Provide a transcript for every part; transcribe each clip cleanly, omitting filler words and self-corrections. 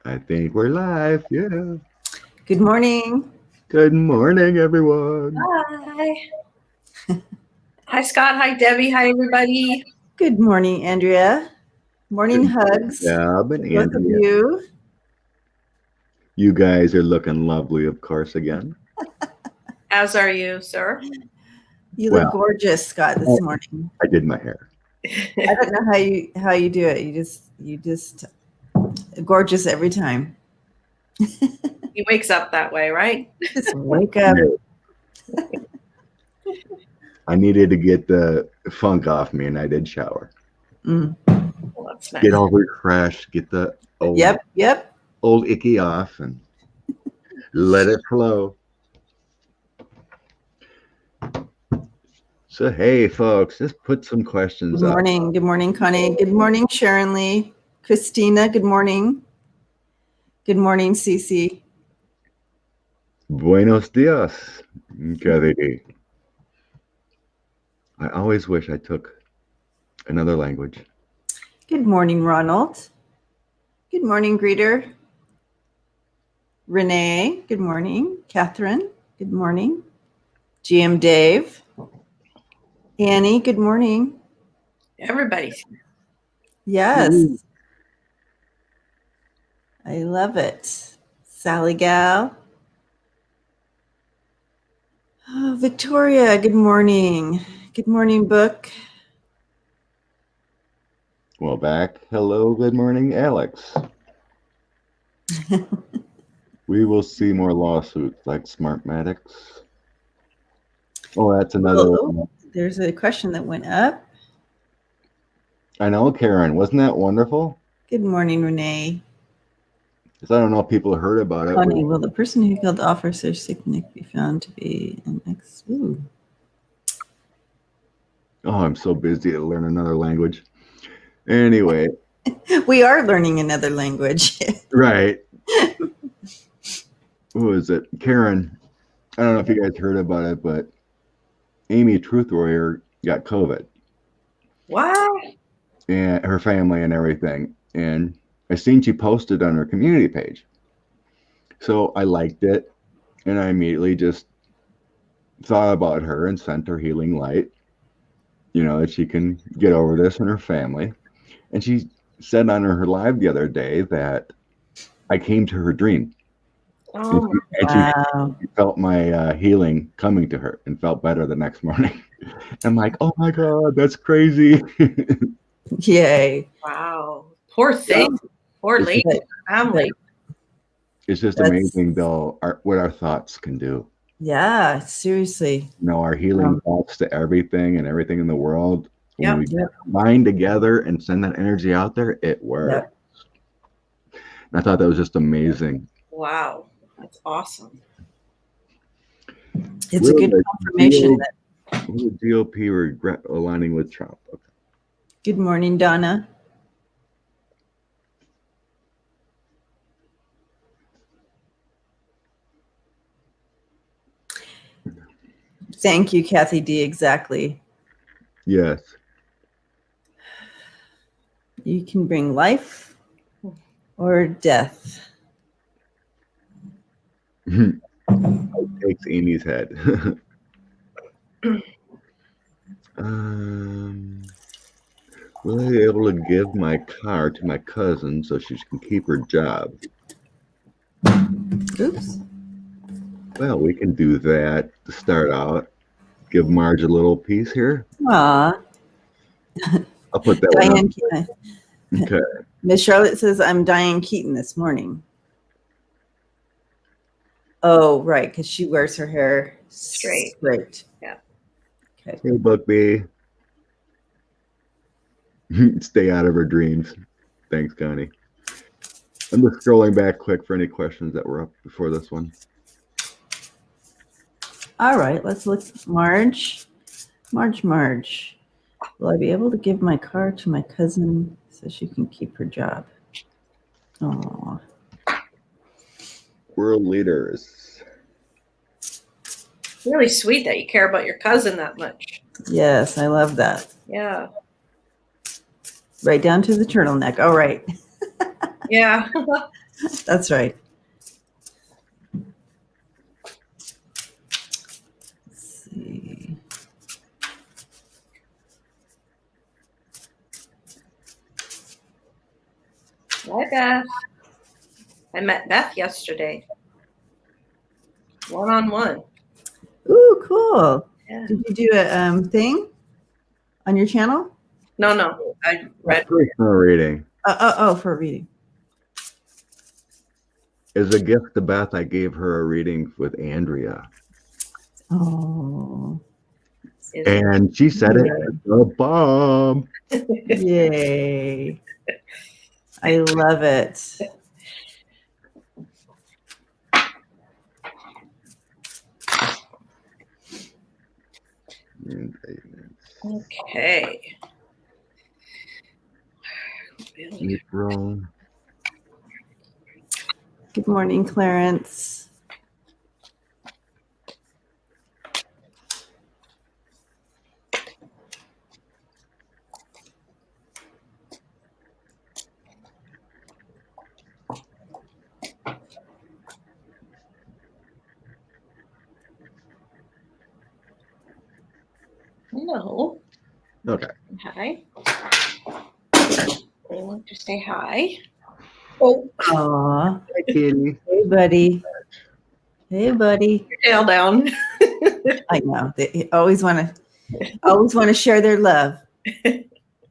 I think we're live. Yeah. Good morning. Good morning, everyone. Hi. Hi, Scott. Hi, Debbie. Hi, everybody. Good morning, Andrea. Morning hugs. Yeah, but to both of Andrea, you. you guys are looking lovely, of course, again. As are you, sir. You Well, look gorgeous, Scott, this morning. I did my hair. I don't know how you do it. You just gorgeous every time. He wakes up that way, right? Just wake up. I needed to get the funk off me, and I did shower. Mm. Well, that's nice. Get all refreshed, get the old icky off, and let it flow. So, hey, folks, let's put some questions Good up. morning. Good morning, Connie. Good morning, Sharon Lee. Christina, good morning. Good morning, Cece. Buenos dias, Kathy. I always wish I took another language. Good morning, Ronald. Good morning, greeter. Renee, good morning. Catherine, good morning. GM Dave. Annie, good morning. Everybody's here. Yes. I love it. Sally Gal. Oh, Victoria, good morning. Good morning, Book. Well, back. Hello, good morning, Alex. We will see more lawsuits like Smartmatics. Oh, that's another one. There's a question that went up. I know, Karen. Wasn't that wonderful? Good morning, Renee. Because I don't know if people heard about it. Connie, will the person who killed the officer Sicknick be found to be an ex? Ooh. Oh, I'm so busy to learn another language. Anyway. We are learning another language. Right. Who is it? Karen. I don't know if you guys heard about it, but Amy Truth Warrior got COVID. What? And her family and everything. And I seen she posted on her community page. So I liked it. And I immediately just thought about her and sent her healing light, you know, that she can get over this and her family. And she said on her live the other day that I came to her dream. Oh, Wow. She felt my healing coming to her and felt better the next morning. I'm like, oh my God, that's crazy. Yay. wow. Poor thing. Poor lady. Family. It's just amazing, though, what our thoughts can do. Yeah, seriously. You know, our healing thoughts to everything and everything in the world. When we Yep. combine together and send that energy out there, it works. Yep. And I thought that was just amazing. Wow. That's awesome. It's a good confirmation. Will the GOP regret aligning with Trump? Okay. Good morning, Donna. Thank you, Kathy D. Exactly. Yes. You can bring life or death. It takes Amy's head. Will I be able to give my car to my cousin so she can keep her job? Oops. Well, we can do that to start out. Give Marge a little piece here. Aw. I'll put that Diane one on. Okay. Miss Charlotte says, I'm Diane Keaton this morning. Oh, right, because she wears her hair straight. Yeah. Okay. Hey, Buckbee. Stay out of her dreams. Thanks, Connie. I'm just scrolling back quick for any questions that were up before this one. All right, let's look. Marge. Will I be able to give my car to my cousin so she can keep her job? Oh. World leaders. Really sweet that you care about your cousin that much. Yes, I love that. Yeah. Right down to the turtleneck. All right. Yeah. That's right. Let's see. Hi, Beth. I met Beth yesterday. One-on-one. Ooh, cool. Yeah. Did you do a thing on your channel? No. I read. Personal reading. Oh, for a reading. As a gift to Beth, I gave her a reading with Andrea. Oh, And she said it was a bomb. yay. I love it. Okay. April. Good morning, Clarence. Hello. Okay. Hi. I want to say hi. Oh, Aw. Hi, Katie. Hey, buddy. Hey, buddy. tail down. I know. They always want to share their love.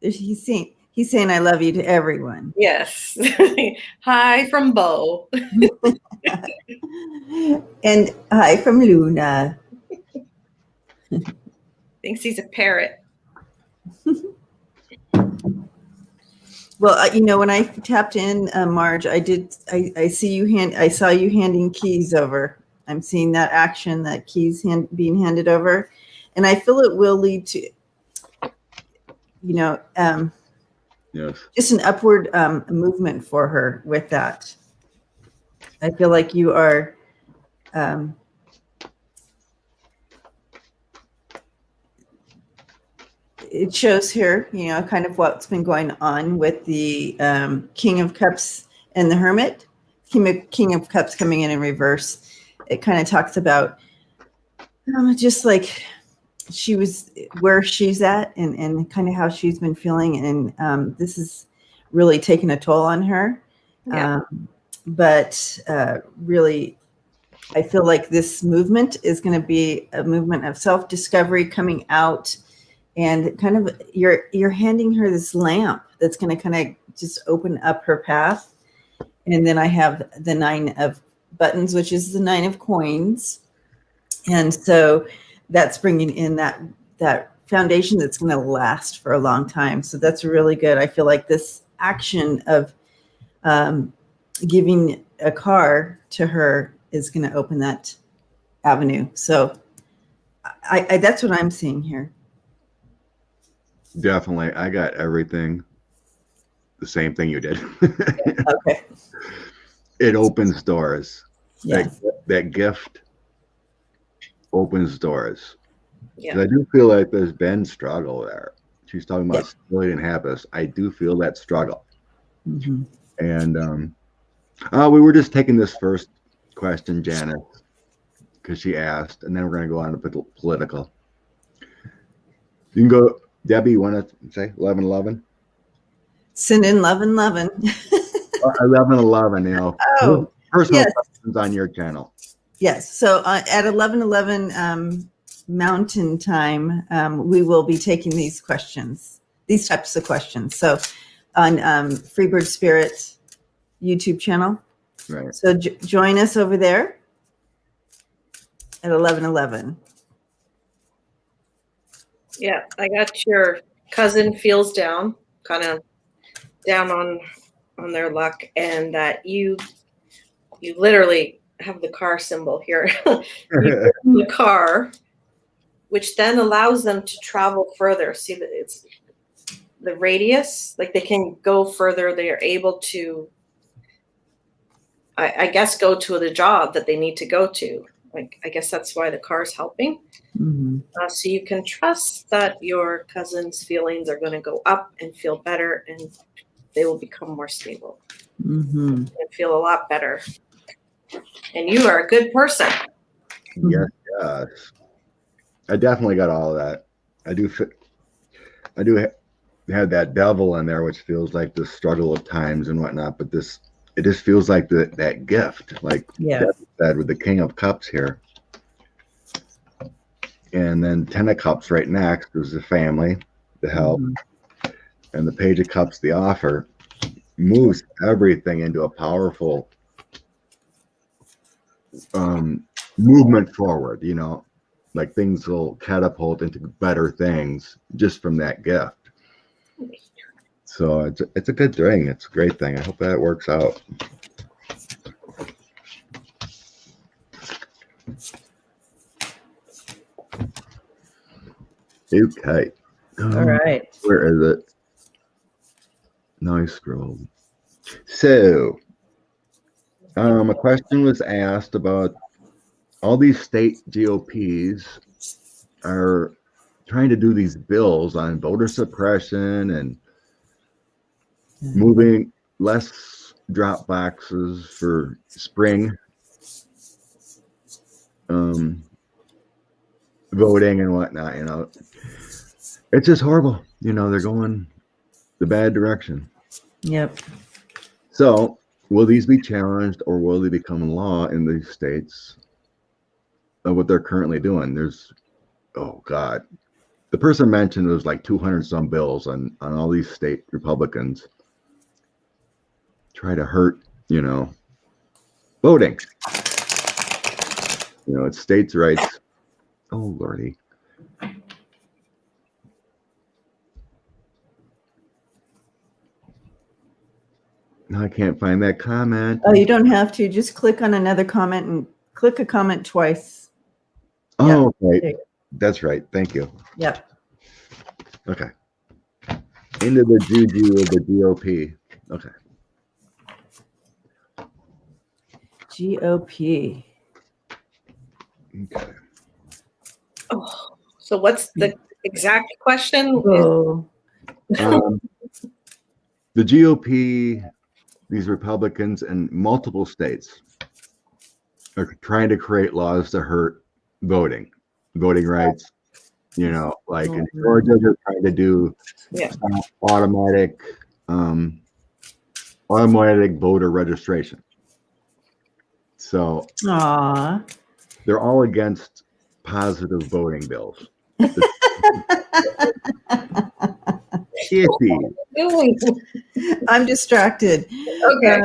He's saying I love you to everyone. Yes. Hi from Bo. And hi from Luna. Thinks he's a parrot. Well, when I tapped in, Marge, I saw you handing keys over. I'm seeing that action, that keys being handed over, and I feel it will lead to, Yes. just an upward movement for her with that. I feel like you are, it shows here, kind of what's been going on with the King of Cups and the Hermit. King of Cups coming in reverse. It kind of talks about just like where she's at and kind of how she's been feeling. And this is really taking a toll on her. Yeah. But really, I feel like this movement is going to be a movement of self-discovery coming out. And kind of you're handing her this lamp that's going to kind of just open up her path. And then I have the 9 of buttons, which is the 9 of coins. And so that's bringing in that foundation that's going to last for a long time. So that's really good. I feel like this action of giving a car to her is going to open that avenue. So I that's what I'm seeing here. Definitely. I got everything. The same thing you did. Okay. It opens doors. Yeah. That gift opens doors. Yeah. I do feel like there's been struggle there. She's talking about stability and happiness. I do feel that struggle. Mm-hmm. And we were just taking this first question, Janice, because she asked, and then we're going to go on to political. You can go, Debbie, you want to say 11-11? Send in love and lovin'. 11-11, Oh, personal yes. questions on your channel. Yes. So at 11:11 Mountain Time, we will be taking these types of questions. So on Freebird Spirit YouTube channel. Right. So join us over there at 11:11. Yeah. I got your cousin feels down, kind of down on their luck, and that you literally have the car symbol here. You give them the car, which then allows them to travel further. See that it's the radius, like they can go further. They are able to, I guess, go to the job that they need to go to. Like, I guess that's why the car is helping. Mm-hmm. So you can trust that your cousin's feelings are going to go up and feel better, and they will become more stable Mm-hmm. and feel a lot better. And you are a good person. Yes, yes. I definitely got all of that. I do have that devil in there, which feels like the struggle of times and whatnot. But it just feels like that gift, like Yeah. Debbie said, with the King of Cups here, and then Ten of Cups right next is the family, the help, and the Page of Cups, the offer, moves everything into a powerful movement forward. Like things will catapult into better things just from that gift. So it's a good thing. It's a great thing. I hope that works out. Okay. All right. Where is it? Nice scroll. So, a question was asked about all these state GOPs are trying to do these bills on voter suppression and moving less drop boxes for spring voting and whatnot. It's just horrible. They're going the bad direction. Yep. So will these be challenged, or will they become law in these states of what they're currently doing? Oh God, the person mentioned there's like 200 some bills on all these state Republicans try to hurt, voting. It's states' rights. Oh Lordy. No, I can't find that comment. Oh, you don't have to. Just click on another comment and click a comment twice. Oh, okay. That's right. Thank you. Yep. Okay. Into the juju of the GOP. Okay. GOP. Okay. Oh, so what's the exact question? Oh. The GOP, these Republicans in multiple states are trying to create laws to hurt voting rights. Like in Georgia, they're trying to do automatic voter registration. So they're all against positive voting bills. I'm distracted. Okay.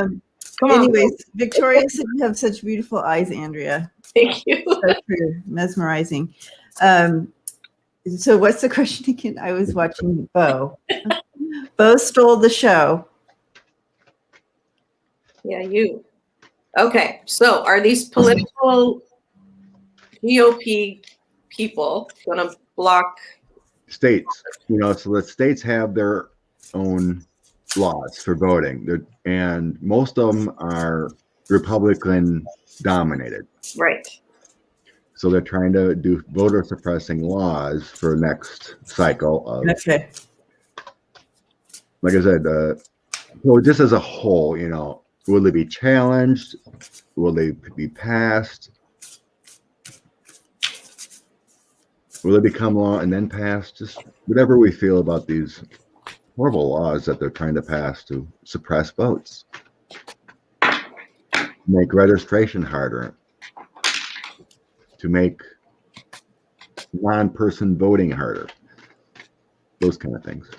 Come on. Anyways, Victoria said you have such beautiful eyes, Andrea. Thank you. So true. Mesmerizing. So what's the question again? I was watching Bo. Bo stole the show. Yeah, you. Okay, so are these political GOP people going to block states? So the states have their own laws for voting, and most of them are Republican dominated. Right. So they're trying to do voter suppressing laws for next cycle of. Okay. Like I said, so just as a whole, will they be challenged? Will they be passed? Will they become law and then passed? Just whatever we feel about these horrible laws that they're trying to pass to suppress votes, make registration harder, to make non-person voting harder, those kind of things.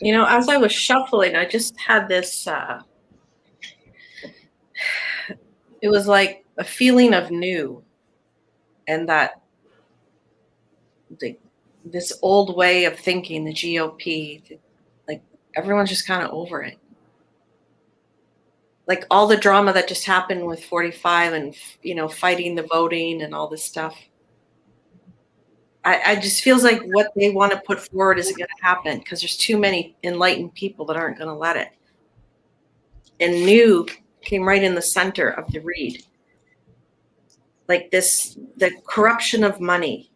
You know, as I was shuffling, I just had this, it was like a feeling of new, and that this old way of thinking, the GOP, like everyone's just kind of over it. Like all the drama that just happened with 45 and, you know, fighting the voting and all this stuff. I just feels like what they want to put forward isn't going to happen because there's too many enlightened people that aren't going to let it. And new came right in the center of the read. Like this, the corruption of money,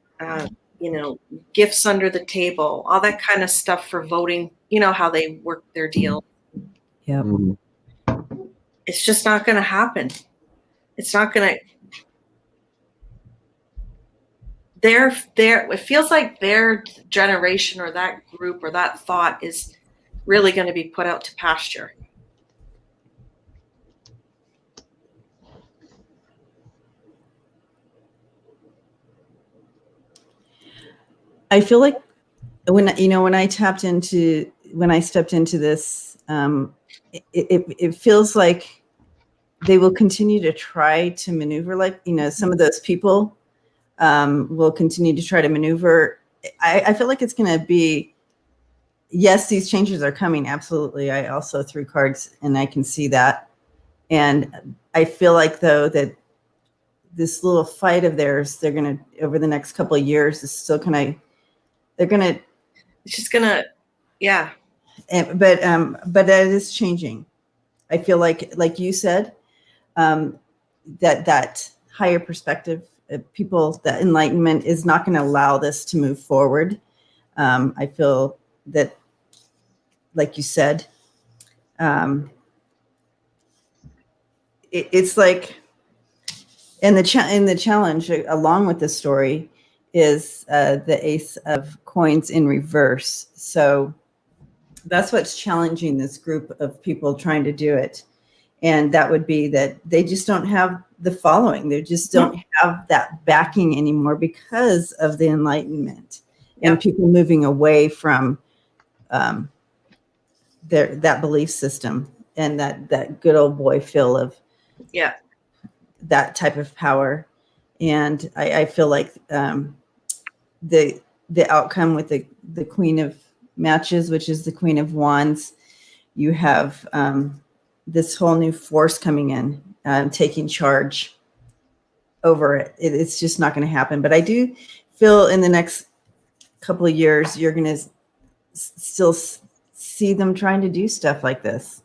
you know, gifts under the table, all that kind of stuff for voting. You know how they work their deal. Yeah. It's just not going to happen. It's not going to. It feels like their generation or that group or that thought is really going to be put out to pasture. I feel like when I stepped into this, it feels like they will continue to try to maneuver, like, you know, some of those people will continue to try to maneuver. I feel like it's going to be, yes, these changes are coming. Absolutely. I also threw cards and I can see that. And I feel like, though, that this little fight of theirs, they're going to, over the next couple of years, is still kind of, it's just going to, yeah. But that is changing. I feel like you said, that higher perspective, people, that enlightenment is not going to allow this to move forward. I feel that, like you said, it's like, and the challenge along with the story is the Ace of Coins in reverse. So that's what's challenging this group of people trying to do it. And that would be that they just don't have the following. They just don't have that backing anymore because of the Enlightenment and people moving away from that belief system and that good old boy feel of that type of power. And I feel like the outcome with the Queen of Matches, which is the Queen of Wands, you have this whole new force coming in, taking charge over it. It's just not going to happen. But I do feel in the next couple of years, you're going to still see them trying to do stuff like this.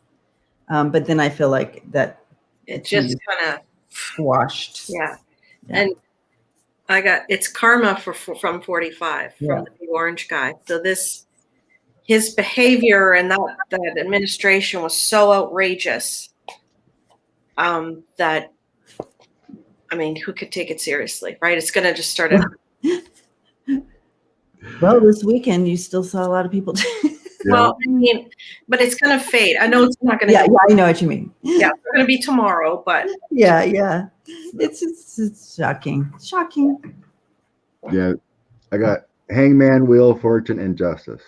But then I feel like that it just kind of squashed. Yeah. And it's karma from 45, from the big orange guy. So his behavior and that administration was so outrageous that, I mean, who could take it seriously, right? It's going to just start. Well, this weekend you still saw a lot of people. Well, I mean, but it's going to fade. I know it's not going to. Yeah, I know what you mean. Yeah, it's going to be tomorrow, but. Yeah. It's shocking. Yeah, I got Hangman, Wheel of Fortune, and Justice.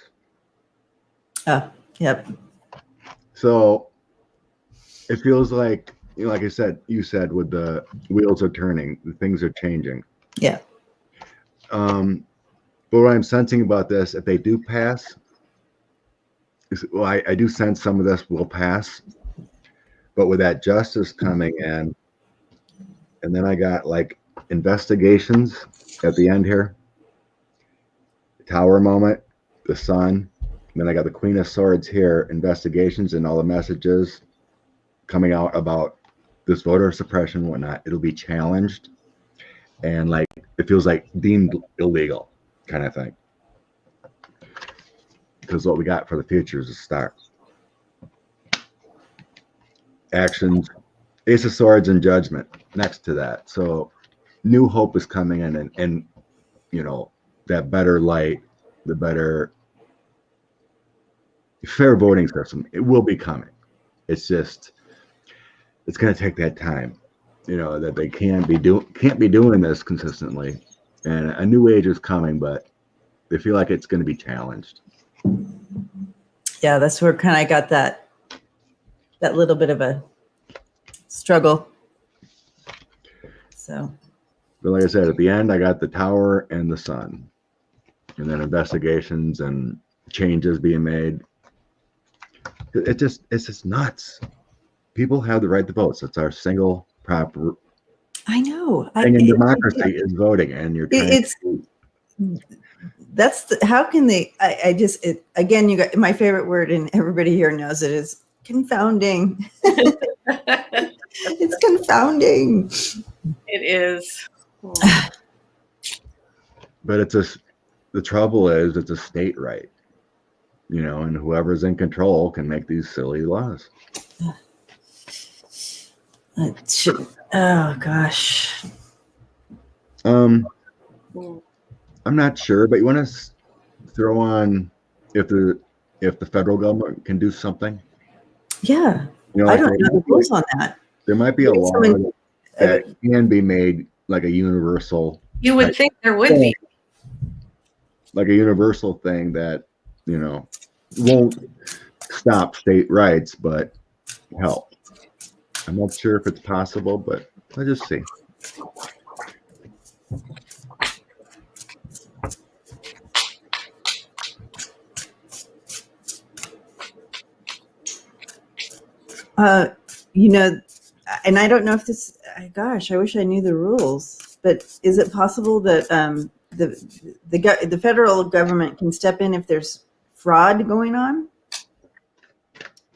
Oh, yep. So it feels like, you know, like you said, with the wheels are turning, the things are changing. Yeah. But what I'm sensing about this, if they do pass, I do sense some of this will pass. But with that justice coming in, and then I got like investigations at the end here, Tower moment, the Sun. And then I got the Queen of Swords here, investigations and all the messages coming out about this voter suppression and whatnot. It'll be challenged. And like, it feels like deemed illegal kind of thing. Because what we got for the future is a start. Actions, Ace of Swords and Judgment next to that. So new hope is coming in and you know, that better light, the better fair voting system, it will be coming. It's just, it's going to take that time, you know, that they can't be doing this consistently. And a new age is coming, but they feel like it's going to be challenged. Yeah, that's where kind of I got that little bit of a struggle. So, but like I said, at the end, I got the tower and the sun, and then investigations and changes being made. It's just nuts. People have the right to vote. So it's our single proper I know. thing in democracy is voting, and you're trying how can they? I just again, you got my favorite word, and everybody here knows it is confounding. It's confounding. It is. But the trouble is it's a state right, and whoever's in control can make these silly laws. Oh gosh. I'm not sure, but you want to throw on if the federal government can do something. Yeah, Like I don't know the rules on that. There might be a law that can be made like a universal. You would think there would be. Like a universal thing that, won't stop state rights, but help. I'm not sure if it's possible, but let's just see. And I don't know if this, gosh, I wish I knew the rules, but is it possible that the federal government can step in if there's fraud going on?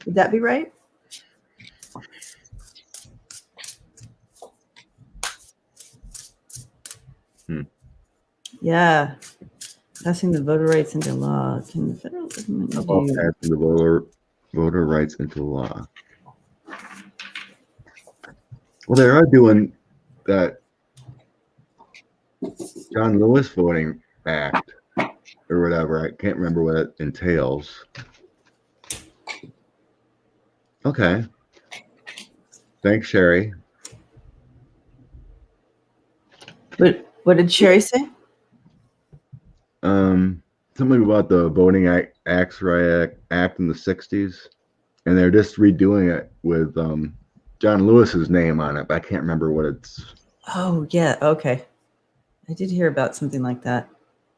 Would that be right? Yeah. Passing the voter rights into law. Can the federal government do? Passing the voter rights into law. Well, they are doing that John Lewis Voting Act or whatever. I can't remember what it entails. Okay. Thanks, Sherry. What did Sherry say? Something about the Voting Acts Right Act in the 60s. And they're just redoing it with John Lewis's name on it, but I can't remember what it's. Oh, yeah. Okay. I did hear about something like that.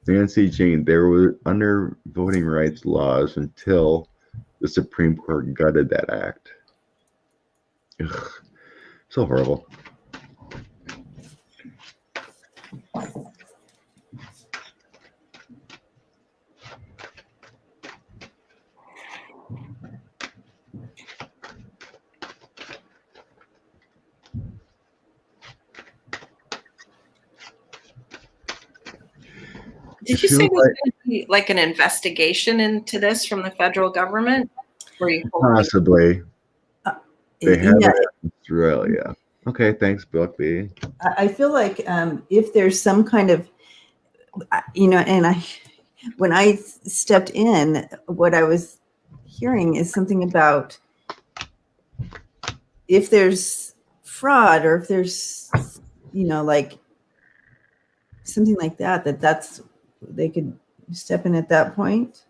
Nancy Jean, they were under voting rights laws until the Supreme Court gutted that act. Ugh, so horrible. Did you say there's going to be like an investigation into this from the federal government? Possibly. They have it in Australia. Okay, thanks, Book B. I feel like if there's some kind of, and when I stepped in, what I was hearing is something about if there's fraud or if there's, like something like that's they could step in at that point.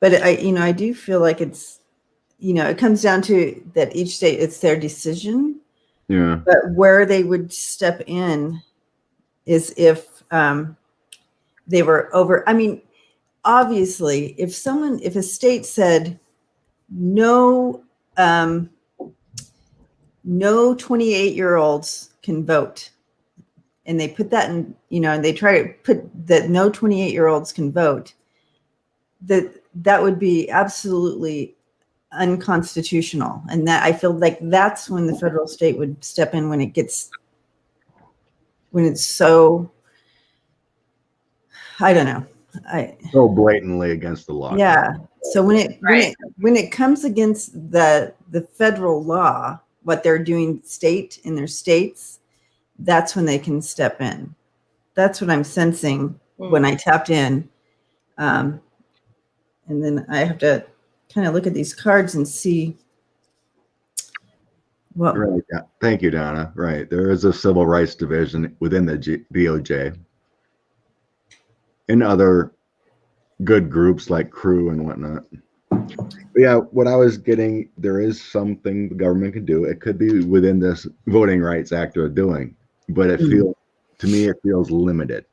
But I do feel like it's, it comes down to that each state, it's their decision. Yeah. But where they would step in is if they were over. I mean, obviously, if a state said no 28-year-olds can vote, and they put that in, and they try to put that no 28-year-olds can vote, that would be absolutely unconstitutional. And that I feel like that's when the federal state would step in when it's so, I don't know. So blatantly against the law. Yeah. So when it comes against the federal law, what they're doing in their states, that's when they can step in. That's what I'm sensing when I tapped in. And then I have to kind of look at these cards and see what. Right. Yeah. Thank you, Donna. Right. There is a civil rights division within the DOJ and other good groups like Crew and whatnot. Yeah, what I was getting, there is something the government can do. It could be within this Voting Rights Act they're doing, but it feels, to me, it feels limited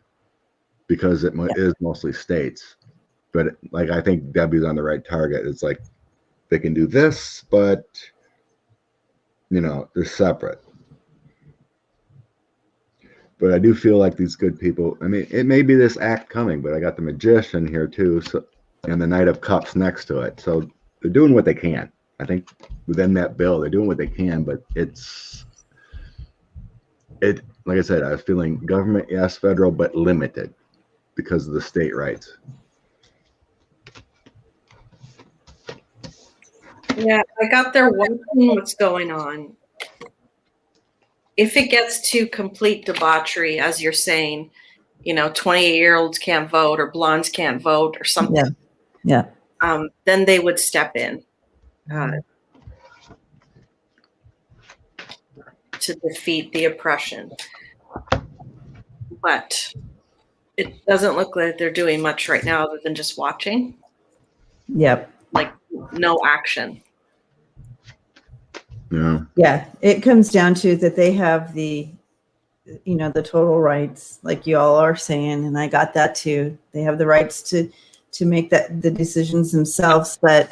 because it is mostly states. But like, I think Debbie's on the right target. It's like they can do this, but they're separate. But I do feel like these good people. I mean, it may be this act coming, but I got the Magician here too, so, and the Knight of Cups next to it. So they're doing what they can. I think within that bill, they're doing what they can, but like I said, I was feeling government, yes, federal, but limited because of the state rights. Yeah, I got there watching what's going on. If it gets to complete debauchery, as you're saying, 28-year-olds can't vote or blondes can't vote or something. Yeah. Then they would step in to defeat the oppression. But it doesn't look like they're doing much right now other than just watching. Yep. Like no action. Yeah. It comes down to that they have the total rights, like you all are saying, and I got that too. They have the rights to make the decisions themselves, but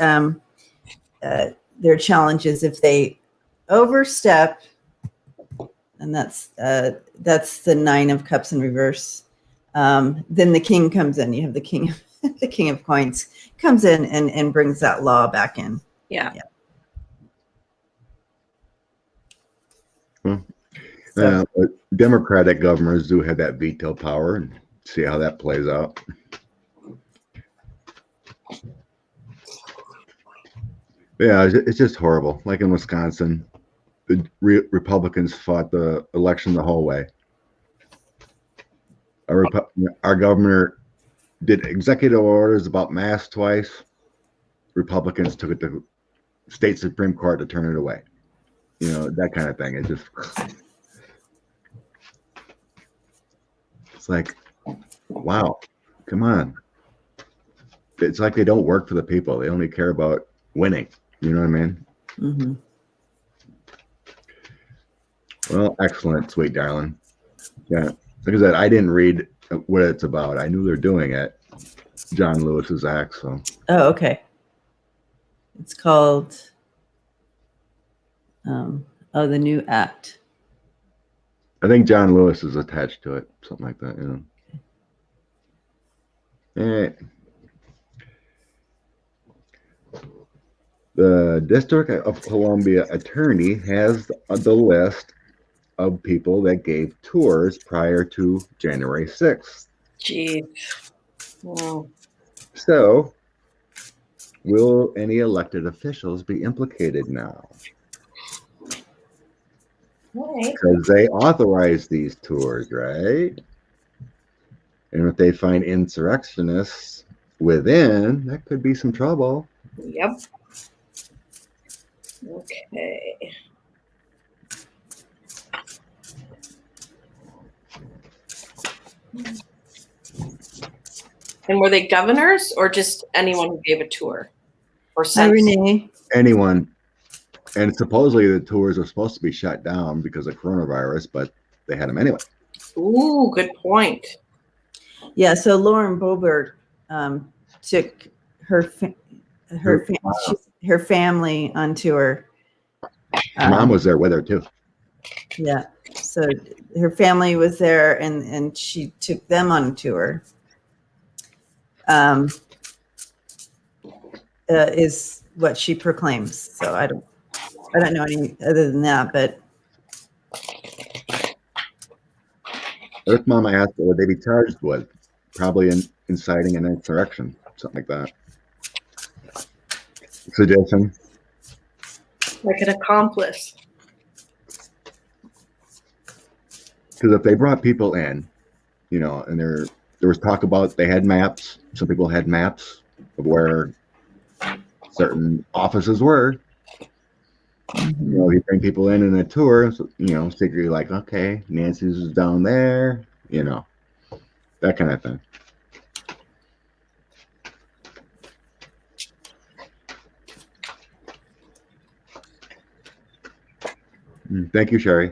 their challenge is if they overstep, and that's the Nine of Cups in reverse. Then the king comes in. You have the king of coins comes in and brings that law back in. Yeah. But Democratic governors do have that veto power, and see how that plays out. Yeah, it's just horrible. Like in Wisconsin, the Republicans fought the election the whole way. Our governor did executive orders about masks twice. Republicans took it to state Supreme Court to turn it away. That kind of thing. It just, it's like, wow, come on. It's like they don't work for the people. They only care about winning. You know what I mean? Mm-hmm. Well, excellent, sweet darling. Yeah, like I said, I didn't read what it's about. I knew they're doing it. John Lewis's act. So. Oh, okay. It's called the new act. I think John Lewis is attached to it, something like that. The District of Columbia attorney has the list of people that gave tours prior to January 6th. Jeez. Wow. So, will any elected officials be implicated now? Because they authorized these tours, right? And if they find insurrectionists within, that could be some trouble. Yep. Okay. And were they governors or just anyone who gave a tour? Or Renee. Anyone. And supposedly the tours are supposed to be shut down because of coronavirus, but they had them anyway. Ooh, good point. Yeah, so Lauren Boebert took her family on tour. Mom was there with her too. Yeah, so her family was there, and she took them on a tour. Is what she proclaims. So I don't know any other than that, but. Earth Mama asked what would they be charged with? Probably inciting an insurrection, something like that. Suggestion? Like an accomplice. Because if they brought people in, and there was talk about they had maps. Some people had maps of where certain offices were. You bring people in a tour, secretly like, okay, Nancy's is down there, that kind of thing. Thank you, Sherry.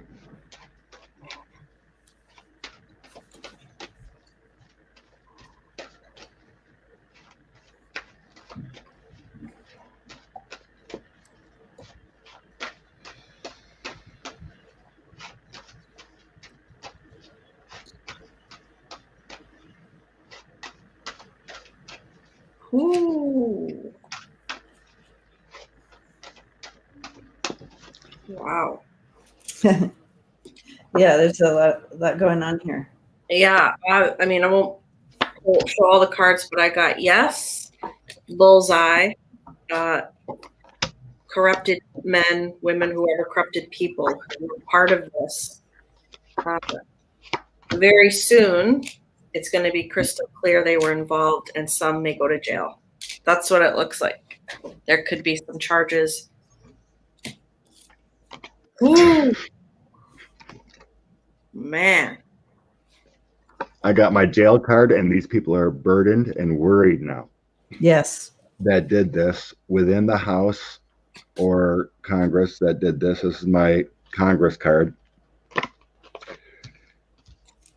Ooh. Wow. Yeah, there's a lot going on here. Yeah. I mean, I won't show all the cards, but I got yes, bullseye, corrupted men, women, whoever corrupted people who were part of this. Very soon, it's going to be crystal clear they were involved, and some may go to jail. That's what it looks like. There could be some charges. Ooh. Man. I got my jail card, and these people are burdened and worried now. Yes. That did this within the House or Congress that did this. This is my Congress card.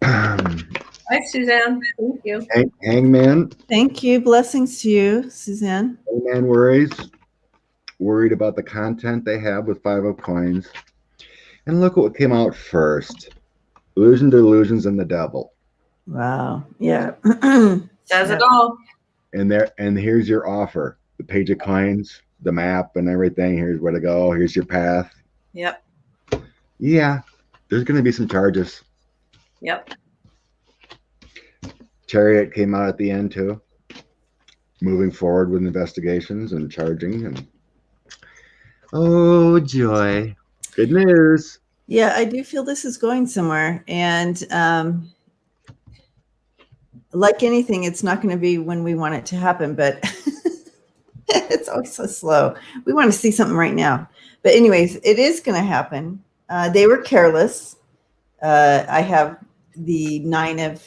Hi, Suzanne. Thank you. Hangman. Thank you. Blessings to you, Suzanne. Hangman worried about the content they have with 5 of coins. And look what came out first. Illusion, delusions, and the devil. Wow. Yeah. Says it all. And here's your offer. The page of coins, the map and everything. Here's where to go. Here's your path. Yep. Yeah. There's going to be some charges. Yep. Chariot came out at the end too. Moving forward with investigations and charging. And oh, joy. Good news. Yeah, I do feel this is going somewhere. And like anything, it's not going to be when we want it to happen, but it's always so slow. We want to see something right now. But anyways, it is going to happen. They were careless. I have the 9 of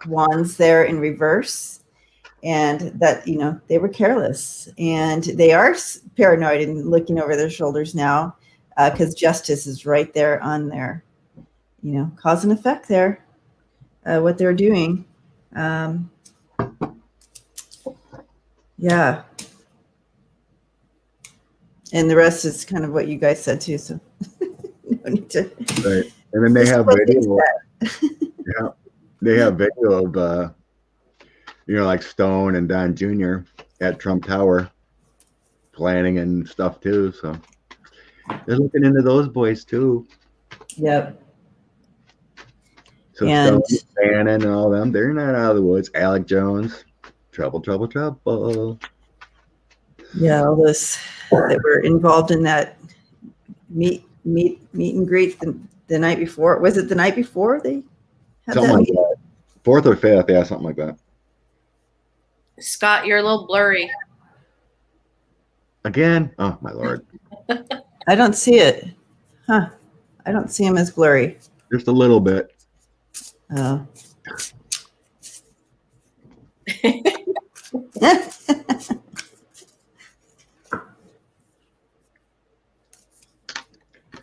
Wands there in reverse. And that, they were careless. And they are paranoid and looking over their shoulders now because justice is right there on their, cause and effect there, what they're doing. Yeah. And the rest is kind of what you guys said too. So no need to. Right. And then they have video. Yeah. They have video of, like Stone and Don Jr. at Trump Tower planning and stuff too. So they're looking into those boys too. Yep. So Stone, Bannon, and all them, they're not out of the woods. Alec Jones, trouble. Yeah, all those that were involved in that meet and greet the night before. Was it the night before they had something that like that? 4th or 5th, yeah, something like that. Scott, you're a little blurry. Again? Oh, my Lord. I don't see it. Huh. I don't see him as blurry. Just a little bit. Oh.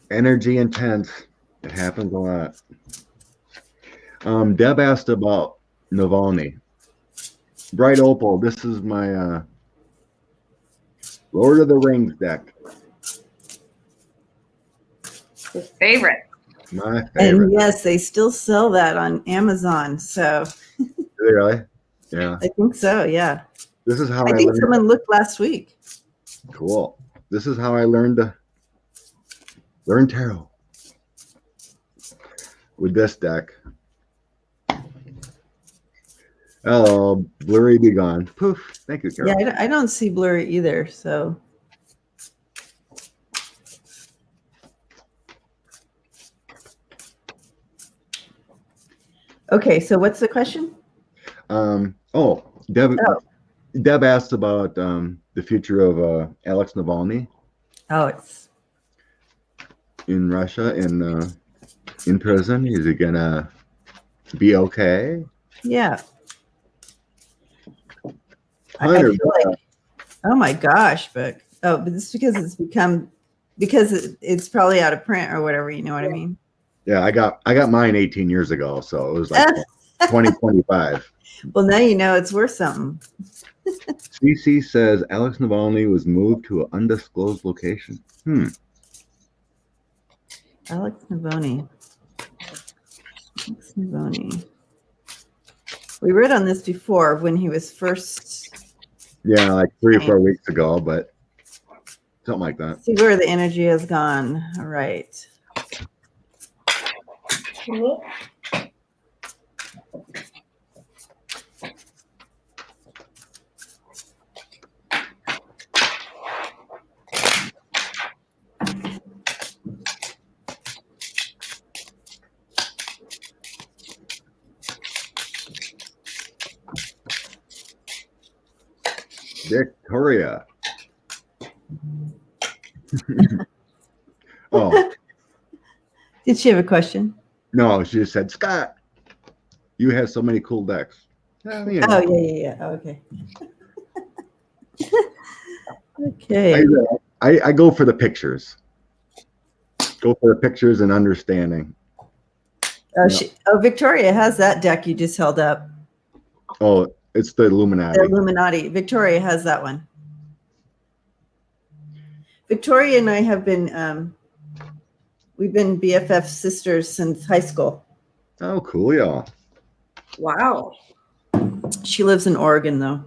Energy intense. It happens a lot. Deb asked about Navalny. Bright Opal, this is my Lord of the Rings deck. His favorite. My favorite. And yes, they still sell that on Amazon. So Do they really? Yeah. I think so. Yeah. This is how I think someone looked last week. Cool. This is how I learned to learn tarot with this deck. Oh, blurry be gone. Poof. Thank you, Carroll. Yeah, I don't see blurry either. So. Okay, so what's the question? Deb asked about the future of Alex Navalny. Alex. In Russia, in prison. Is he gonna be okay? Yeah. I feel like, oh my gosh, but this is because it's become because it's probably out of print or whatever. You know what I mean? Yeah, I got mine 18 years ago, so it was like 2025. Well, now you know it's worth something. CC says Alex Navalny was moved to an undisclosed location. Alex Navalny. We read on this before when he was first. Yeah, like 3 or 4 weeks ago, but something like that. See where the energy has gone. All right. Victoria. Oh. Did she have a question? No, she just said, Scott, you have so many cool decks. Oh, yeah. Oh, okay. Okay. I go for the pictures. Go for the pictures and understanding. Victoria has that deck you just held up. Oh, it's the Illuminati. The Illuminati. Victoria has that one. Victoria and I have been, we've been BFF sisters since high school. Oh, cool, y'all. Wow. She lives in Oregon, though.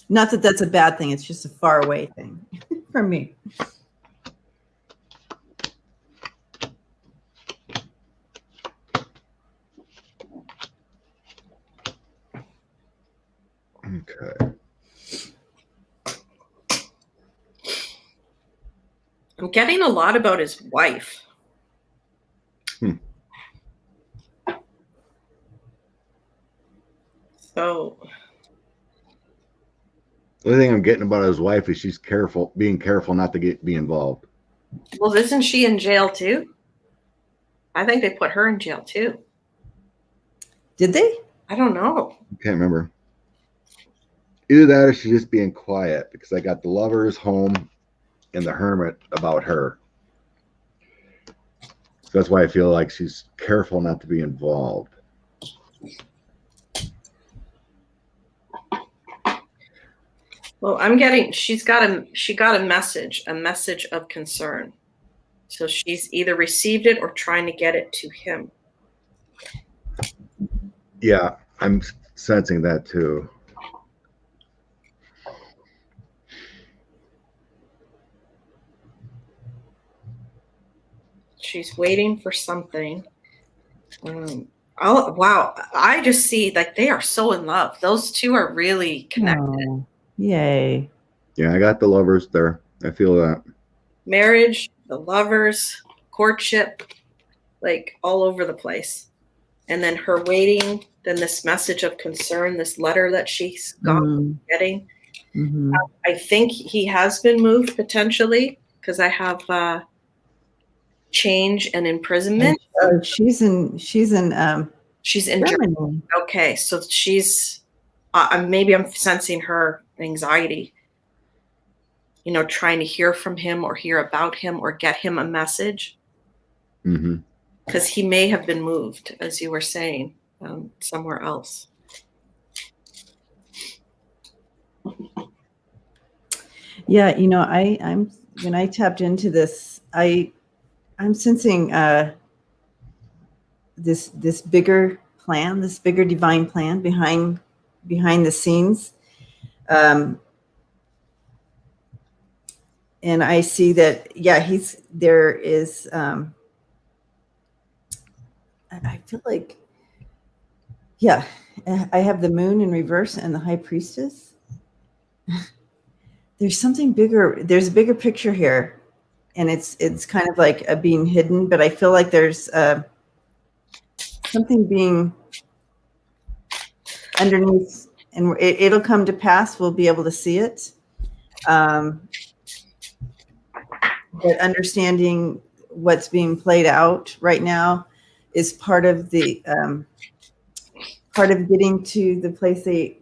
Not that that's a bad thing. It's just a far away thing for me. Okay. I'm getting a lot about his wife. So The only thing I'm getting about his wife is she's being careful not to be involved. well, isn't she in jail too? I think they put her in jail too. Did they? I don't know. I can't remember. Either that or she's just being quiet because I got the Lovers, Home, and the Hermit about her. So that's why I feel like she's careful not to be involved. Well, I'm getting she got a message of concern. So she's either received it or trying to get it to him. Yeah, I'm sensing that too. She's waiting for something. Oh wow! I just see like they are so in love. Those two are really connected. Oh, yay! Yeah, I got the Lovers there. I feel that. Marriage, the Lovers, courtship, like all over the place. And then her waiting. Then this message of concern, this letter that she's getting. Mm-hmm. I think he has been moved potentially because I have change and imprisonment. She's in Germany. Okay, so she's maybe I'm sensing her anxiety. You know, trying to hear from him or hear about him or get him a message. Because he may have been moved, as you were saying, somewhere else. Yeah, you know, I'm when I tapped into this, I'm sensing this bigger plan, this bigger divine plan behind the scenes, and I see that. Yeah, there is. I feel like, yeah, I have the moon in reverse and the high priestess. There's something bigger. There's a bigger picture here, and it's kind of like being hidden. But I feel like there's something being underneath, and it'll come to pass. We'll be able to see it. But understanding what's being played out right now is part of the part of getting to the place they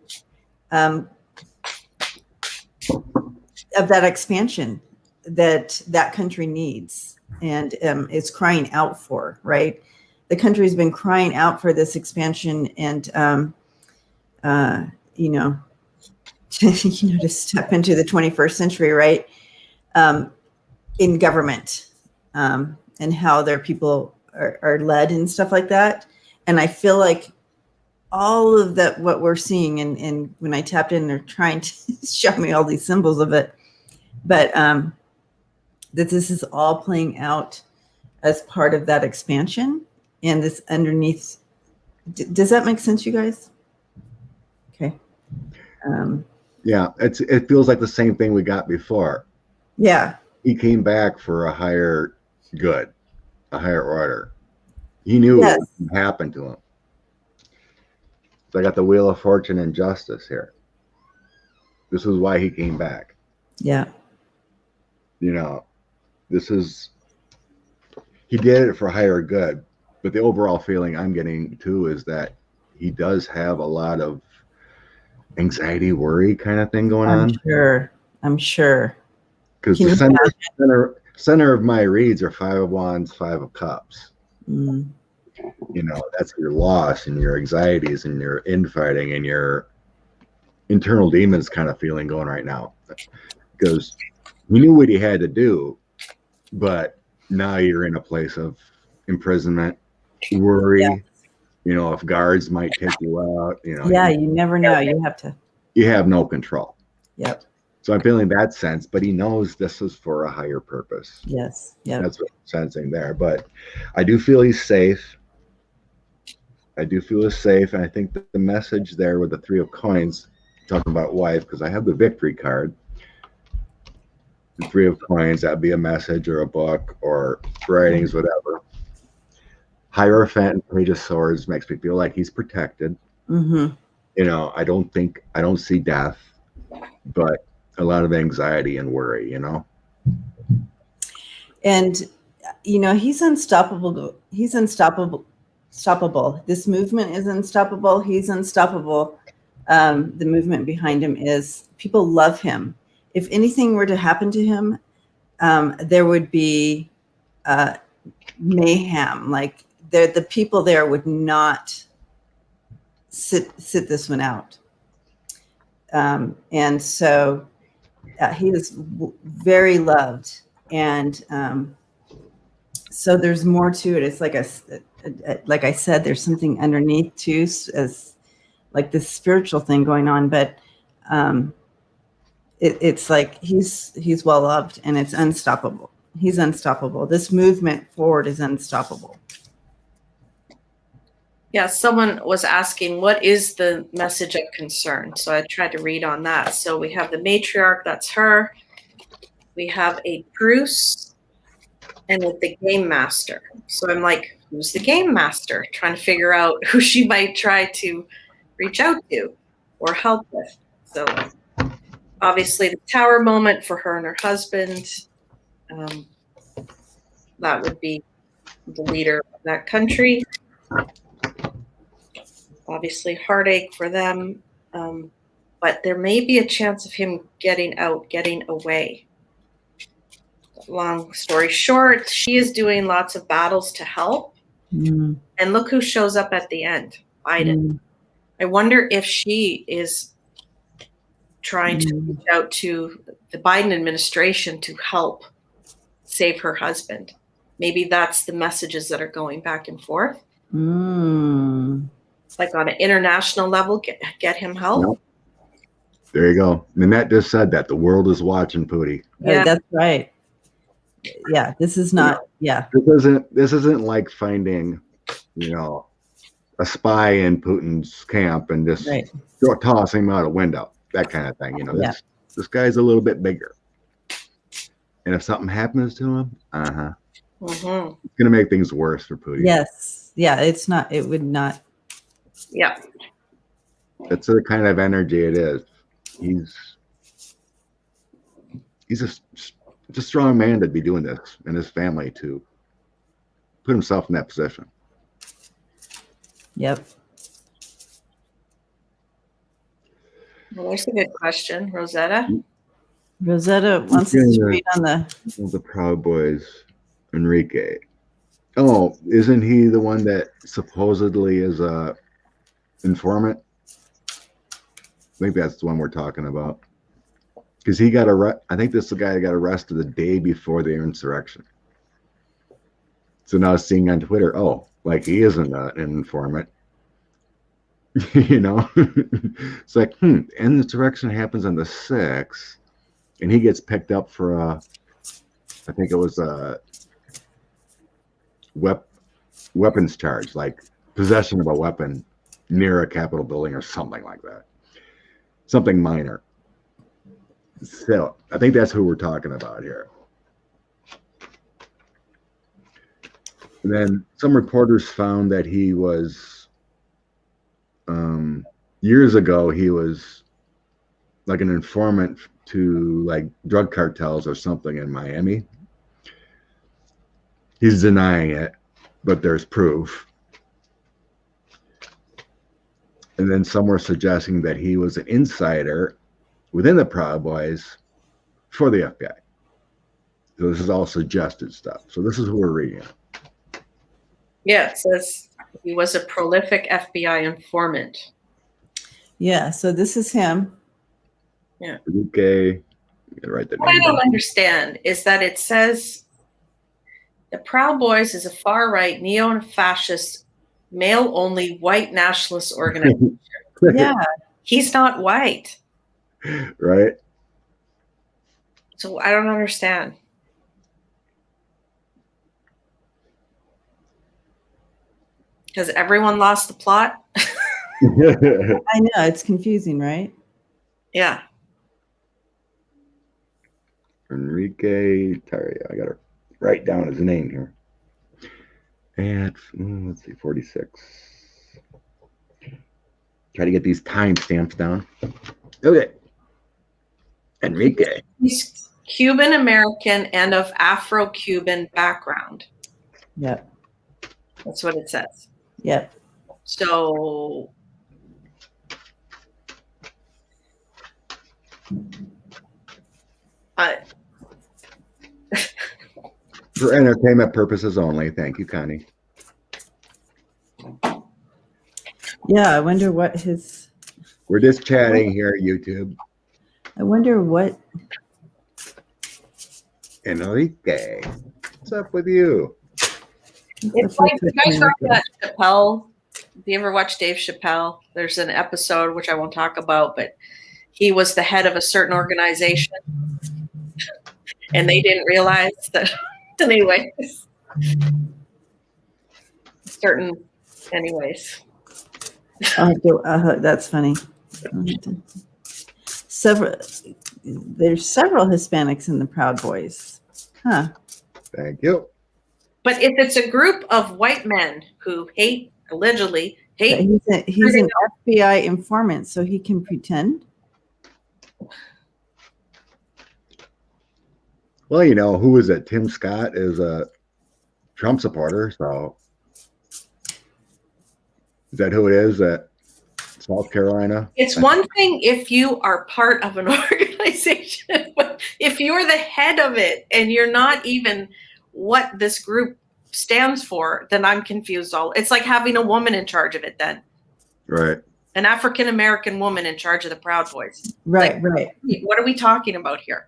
of that expansion that that country needs and is crying out for, right? The country's been crying out for this expansion and, you know, to step into the 21st century, right? In government and how their people are led and stuff like that. And I feel like all of that, what we're seeing, and when I tapped in, they're trying to show me all these symbols of it, but that this is all playing out as part of that expansion and this underneath. Does that make sense, you guys? Okay. Yeah, it feels like the same thing we got before. Yeah. He came back for a higher good, a higher order. He knew Yes. what would happen to him. So I got the Wheel of Fortune and Justice here. This is why he came back. Yeah. You know, he did it for higher good, but the overall feeling I'm getting too is that he does have a lot of anxiety, worry kind of thing going on. I'm sure. Because the center of my reads are 5 of Wands, 5 of Cups. Mm. You know, that's your loss and your anxieties and your infighting and your internal demons kind of feeling going right now. Because he knew what he had to do, but now you're in a place of imprisonment, worry. Yeah. You know, if guards might take you out, you know. Yeah, you never know. You have no control. Yep. So I'm feeling that sense, but he knows this is for a higher purpose. Yes. Yeah. That's what I'm sensing there. But I do feel he's safe. And I think that the message there with the 3 of Coins, talking about wife, because I have the Victory card. The 3 of Coins, that'd be a message or a book or writings, whatever. Hierophant and Page of Swords makes me feel like he's protected. Mm-hmm. You know, I don't see death, but a lot of anxiety and worry, you know. And, you know, he's unstoppable. He's unstoppable. This movement is unstoppable. He's unstoppable. The movement behind him is, people love him. If anything were to happen to him, there would be mayhem. Like the people there would not sit this one out. And so he is very loved. And so there's more to it. It's like I said, there's something underneath too, as like this spiritual thing going on, but it's like he's well loved and it's unstoppable. He's unstoppable. This movement forward is unstoppable. Yeah, someone was asking, what is the message of concern? So I tried to read on that. So we have the matriarch, that's her. We have a Bruce and with the game master. So I'm like, who's the game master? Trying to figure out who she might try to reach out to or help with. So obviously the tower moment for her and her husband. That would be the leader of that country. Obviously heartache for them. But there may be a chance of him getting out, getting away. Long story short, she is doing lots of battles to help. Mm. And look who shows up at the end, Biden. Mm. I wonder if she is trying to reach out to the Biden administration to help save her husband. Maybe that's the messages that are going back and forth. Mm. Like on an international level, get him help. Yep. There you go. Nanette just said that. The world is watching, Pootie. Yeah, that's right. Yeah, this is not. Yeah, this isn't like finding, you know, a spy in Putin's camp and just tossing him out a window. That kind of thing. You know, this guy's a little bit bigger. And if something happens to him, it's gonna make things worse for Putin. Yes. Yeah, it's not. It would not. Yeah. That's the kind of energy it is. He's a strong man to be doing this, and his family to put himself in that position. Yep. Well, that's a good question, Rosetta. Rosetta wants us to read on the Proud Boys, Enrique. Oh, isn't he the one that supposedly is a informant? Maybe that's the one we're talking about. Because he got I think this is the guy that got arrested the day before the insurrection. So now seeing on Twitter, oh, like he isn't an informant. You know? It's like, and the insurrection happens on the 6th, and he gets picked up for I think it was a weapons charge, like possession of a weapon near a Capitol building or something like that. Something minor. So I think that's who we're talking about here. And then some reporters found that he was, years ago, he was like an informant to like drug cartels or something in Miami. He's denying it, but there's proof. And then some were suggesting that he was an insider within the Proud Boys for the FBI. So this is all suggested stuff. So this is who we're reading. Yeah, it says he was a prolific FBI informant. Yeah, so this is him. Yeah. Okay. Write the What I name don't down. understand is that it says the Proud Boys is a far-right, neo-fascist, male-only white nationalist organization. Yeah. He's not white. Right? So I don't understand. Because everyone lost the plot? I know, it's confusing, right? Yeah. Enrique Tarrio. I got to write down his name here. And let's see, 46. Try to get these timestamps down. Okay. Enrique. He's Cuban American and of Afro-Cuban background. Yep. That's what it says. Yep. So For entertainment purposes only. Thank you, Connie. Yeah, I wonder what his. We're just chatting here at YouTube. I wonder what. Enrique, what's up with you? it's like, you guys remember that Chappelle? Have you ever watched Dave Chappelle? There's an episode, which I won't talk about, but he was the head of a certain organization and they didn't realize that. Anyways, anyways. That's funny. There's several Hispanics in the Proud Boys. Huh. Thank you. But if it's a group of white men who allegedly hate. He's an FBI informant, so he can pretend. Well, you know, who is it? Tim Scott is a Trump supporter, so is that who it is at South Carolina? It's one thing if you are part of an organization, but if you're the head of it and you're not even what this group stands for, then I'm confused. It's like having a woman in charge of it then. Right. An African-American woman in charge of the Proud Boys. Right, right. What are we talking about here?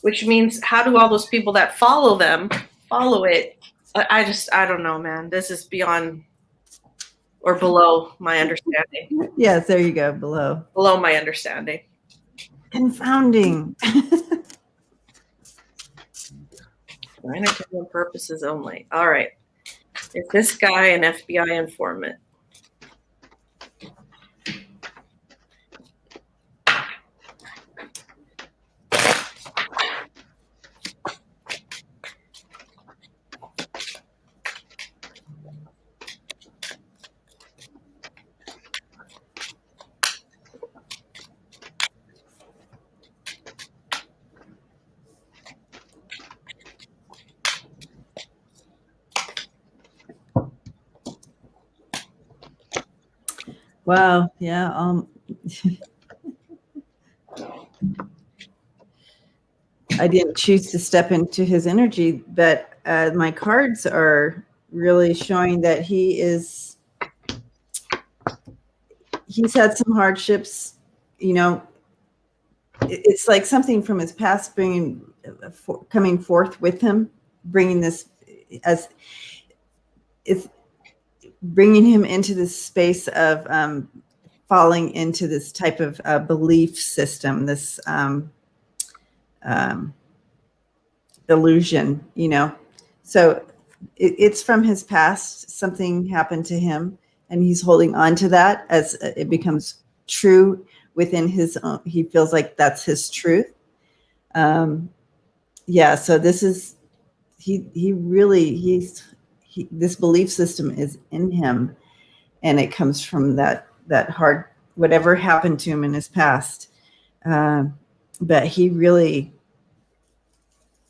Which means, how do all those people that follow it? I don't know, man. This is beyond or below my understanding. Yes, there you go, below. Below my understanding. Confounding. For entertainment purposes only. All right. Is this guy an FBI informant? Wow. Yeah. I didn't choose to step into his energy, but my cards are really showing that he's had some hardships. You know, it's like something from his past coming forth with him, bringing this as it's bringing him into this space of falling into this type of belief system, this illusion, you know. So it's from his past. Something happened to him, and he's holding on to that as it becomes true within his own. He feels like that's his truth. Yeah. So this is this belief system is in him, and it comes from that hard whatever happened to him in his past. But he really.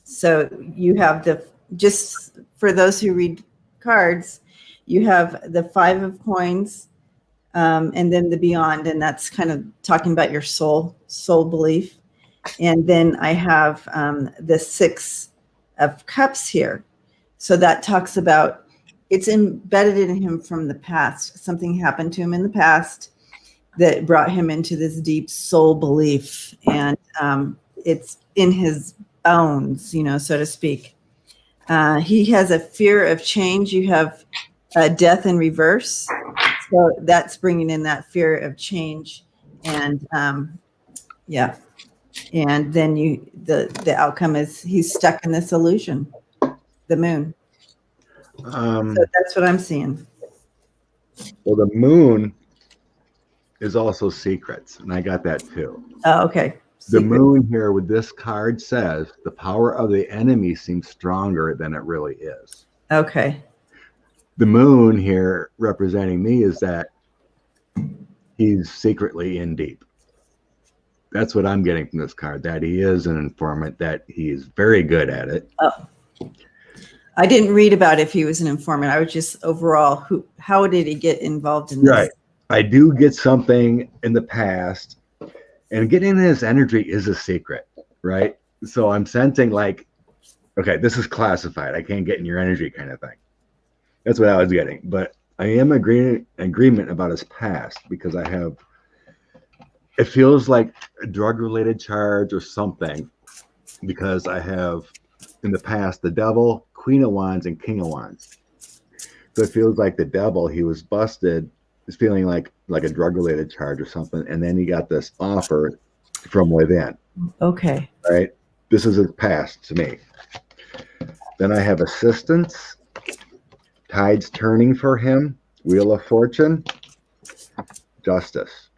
So you have just for those who read cards, you have the 5 of coins, and then the beyond, and that's kind of talking about your soul belief. And then I have the 6 of cups here. So that talks about it's embedded in him from the past. Something happened to him in the past that brought him into this deep soul belief, and it's in his bones, you know, so to speak. He has a fear of change. You have death in reverse, so that's bringing in that fear of change, and yeah. And then the outcome is he's stuck in this illusion, the moon. So that's what I'm seeing. Well, the moon is also secrets, and I got that too. Oh, okay. The moon here with this card says the power of the enemy seems stronger than it really is. Okay. The moon here representing me is that he's secretly in deep. That's what I'm getting from this card, that he is an informant, that he is very good at it. Oh. I didn't read about if he was an informant. I was just overall, how did he get involved in this? Right. I do get something in the past, and getting his energy is a secret, right? So I'm sensing like, okay, this is classified. I can't get in your energy kind of thing. That's what I was getting. But I am agreement about his past, because I have, it feels like a drug-related charge or something, because I have in the past the devil, Queen of Wands, and King of Wands. So it feels like the devil, he was busted, is feeling like a drug-related charge or something, and then he got this offer from within. Okay. Right? This is his past to me. Then I have assistance, tides turning for him, Wheel of Fortune, justice.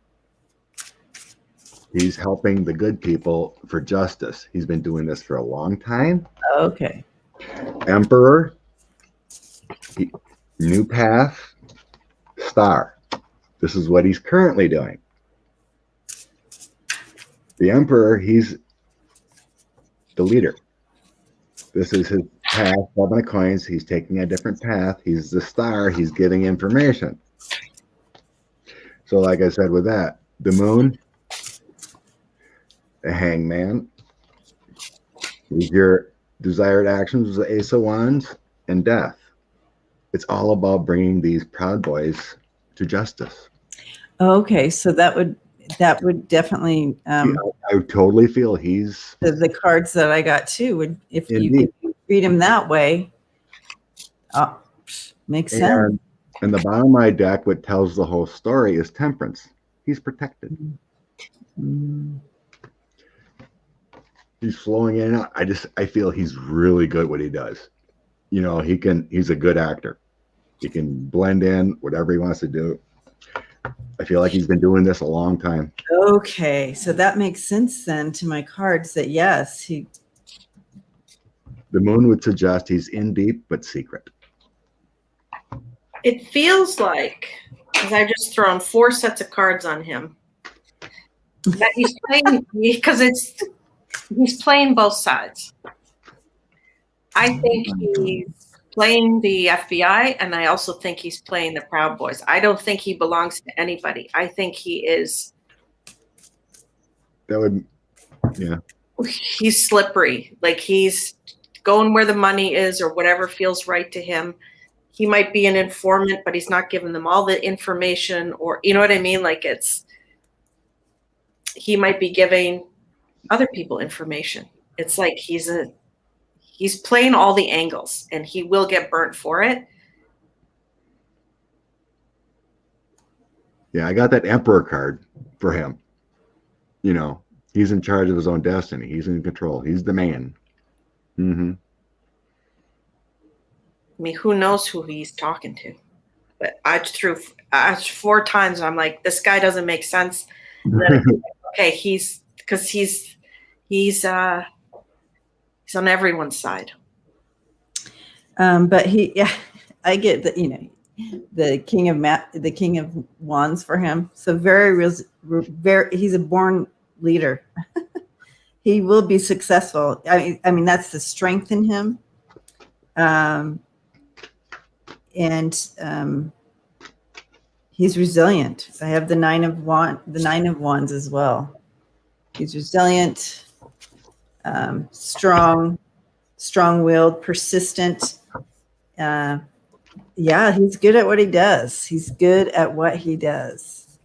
He's helping the good people for justice. He's been doing this for a long time. Okay. Emperor, new path, star. This is what he's currently doing. The Emperor, he's the leader. This is his path, 7 of coins. He's taking a different path. He's the star. He's giving information. So like I said with that, the moon, the hangman, your desired actions was the Ace of Wands, and death. It's all about bringing these proud boys to justice. Okay, so that would definitely I totally feel he's the cards that I got too would, if you read him that way, makes sense. And the bottom of my deck, what tells the whole story, is temperance. He's protected. He's flowing in and out. I feel he's really good at what he does. You know, he's a good actor. He can blend in whatever he wants to do. I feel like he's been doing this a long time. Okay, so that makes sense then to my cards that yes, the moon would suggest he's in deep but secret. It feels like, because I've just thrown 4 sets of cards on him, that he's playing, because he's playing both sides. I think he's playing the FBI, and I also think he's playing the Proud Boys. I don't think he belongs to anybody. I think he is. That would, yeah. he's slippery. Like he's going where the money is or whatever feels right to him. He might be an informant, but he's not giving them all the information, or you know what I mean? Like he might be giving other people information. It's like he's playing all the angles, and he will get burnt for it. Yeah, I got that Emperor card for him. You know, he's in charge of his own destiny. He's in control. He's the man. Mm-hmm. I mean, who knows who he's talking to? But I threw 4 times. I'm like, this guy doesn't make sense. And then, okay, he's on everyone's side. But I get that, you know, the king of wands for him. So very, he's a born leader. He will be successful. I mean, that's the strength in him. And he's resilient. I have the nine of wands as well. He's resilient, strong-willed, persistent. Yeah, he's good at what he does. He's good at what he does.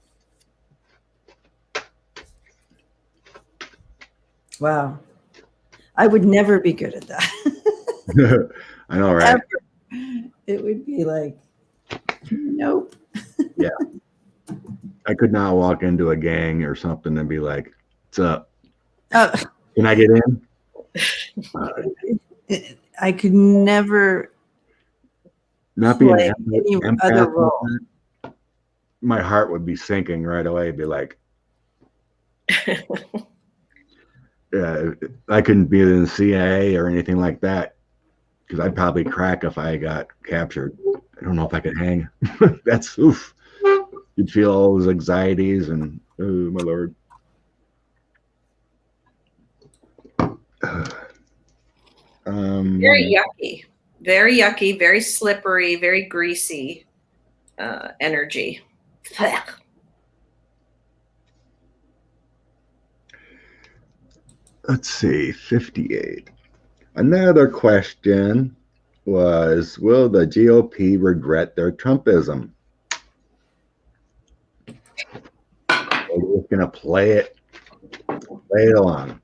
Wow. I would never be good at that. I know, right? Ever. It would be like, nope. Yeah. I could not walk into a gang or something and be like, what's up? Can I get in? I could never not be play an any empath. other role. My heart would be sinking right away. Be like, yeah, I couldn't be in the CIA or anything like that because I'd probably crack if I got captured. I don't know if I could hang. That's oof. You'd feel all those anxieties and oh my lord. Very yucky, very slippery, very greasy energy. Let's see, 58. Another question was, will the GOP regret their Trumpism? We're just going to play it along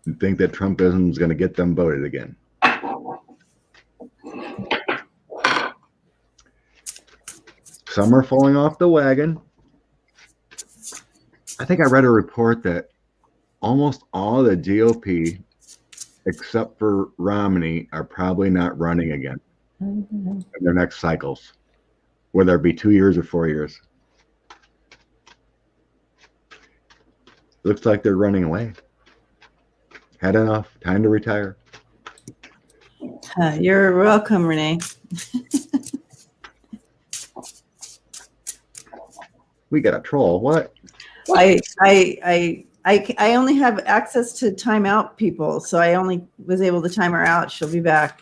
and think that Trumpism is going to get them voted again. Some are falling off the wagon. I think I read a report that almost all the GOP, except for Romney, are probably not running again in their next cycles, whether it be 2 years or 4 years. Looks like they're running away. Had enough. Time to retire. You're welcome, Renee. We got a troll. What? I only have access to timeout people, so I only was able to time her out. She'll be back.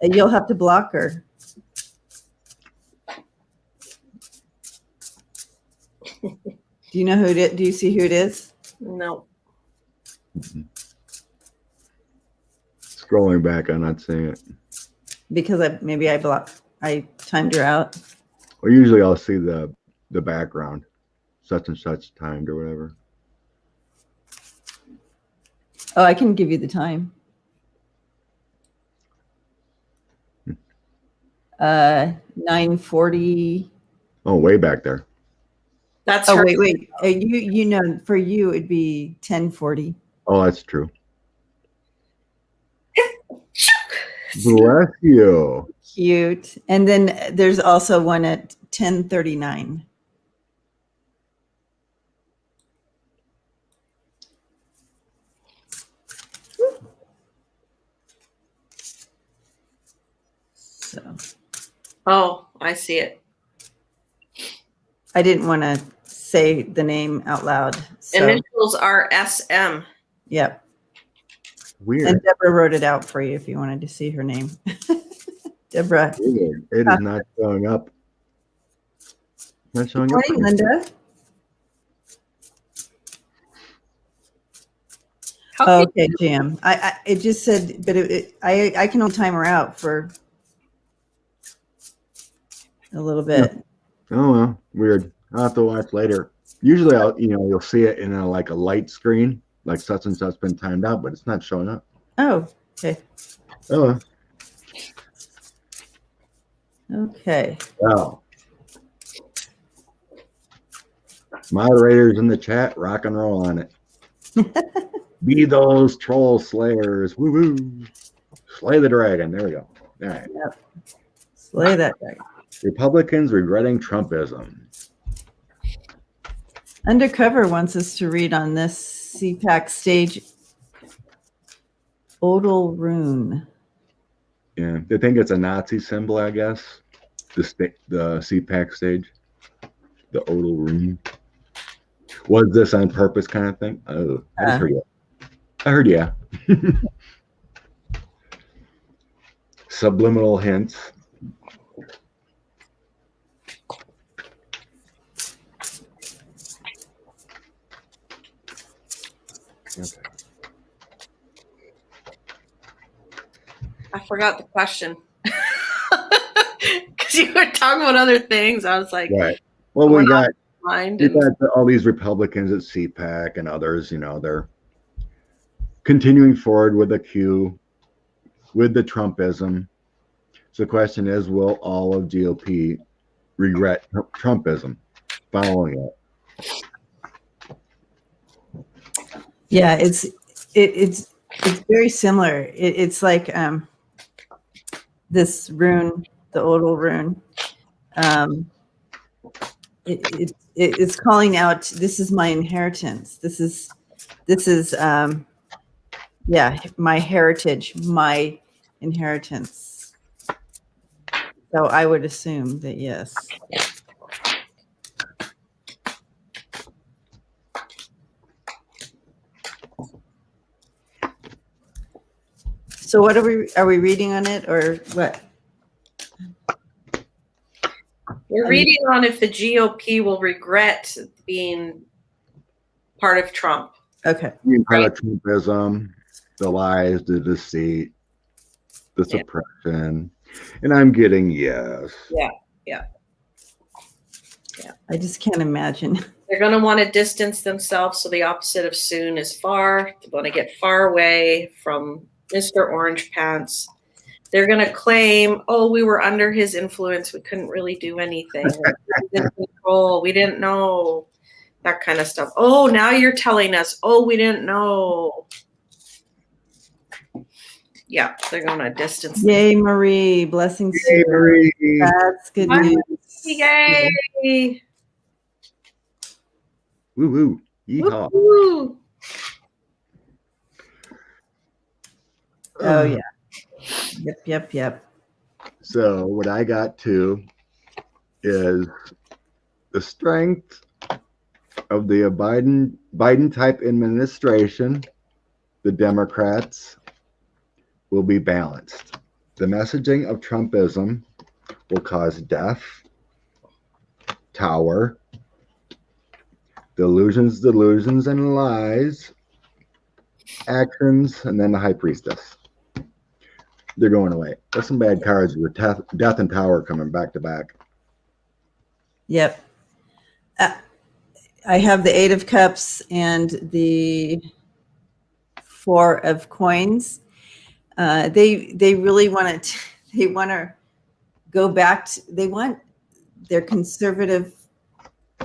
And you'll have to block her. Do you know who it is? Do you see who it is? No. Scrolling back, I'm not seeing it. Because I timed her out. Well, usually I'll see the background, such and such timed or whatever. Oh, I can give you the time. 9:40. Oh, way back there. That's Oh, her. wait. You know, for you it'd be 10:40. Oh, that's true. Bless you. Cute. And then there's also one at 10:39. So Oh, I see it. I didn't want to say the name out loud. So, Initials are SM. yep. Weird. And Deborah wrote it out for you if you wanted to see her name. Deborah. Weird. It is not showing up. Not showing Good morning, up. Linda. How Oh, can okay, Jam. It just said, but I can only time her out for a little bit. Oh well, weird. I'll have to watch later. Usually, you'll see it in like a light screen, like such and such been timed out, but it's not showing up. Oh, okay. Oh Okay. well. Moderators in the chat, rock and roll on it. Be those troll slayers. Woo woo. Slay the dragon. There we go. All right. Yep. Slay that dragon. Republicans regretting Trumpism. Undercover wants us to read on this CPAC stage Odal rune. Yeah, they think it's a Nazi symbol, I guess. The CPAC stage, the Odal rune. Was this on purpose, kind of thing? Oh, I just heard yeah. I heard yeah. Subliminal hints. Okay. I forgot the question because you were talking about other things. I was like, Right. Well, we got all these Republicans at CPAC and others. They're continuing forward with the Q, with the Trumpism. So the question is, will all of GOP regret Trumpism following it? Yeah, it's very similar. It's like this rune, the Odal rune. It's calling out, this is my inheritance. This is my heritage, my inheritance. So I would assume that yes. So what are we reading on it or what? We're reading on if the GOP will regret being part of Trump. Okay. Being part of Trumpism, the lies, the deceit, the suppression. And I'm getting yes. Yeah. I just can't imagine. They're going to want to distance themselves. So the opposite of soon is far. They want to get far away from Mr. Orange Pants. They're going to claim, oh, we were under his influence. We couldn't really do anything. We didn't control. We didn't know. That kind of stuff. Oh, now you're telling us, oh, we didn't know. Yeah, they're going to distance. Yay, Marie. Blessings to Yay, Marie. you. That's good news. Yay. Woo woo. Yeehaw. Woo-hoo. Oh, yeah. Yep. So what I got too is the strength of the Biden type administration, the Democrats, will be balanced. The messaging of Trumpism will cause death, tower, delusions and lies, actions, and then the high priestess. They're going away. That's some bad cards with death and tower coming back to back. Yep. I have the 8 of Cups and the 4 of Coins. They really want to. They want to go back. They want their conservative,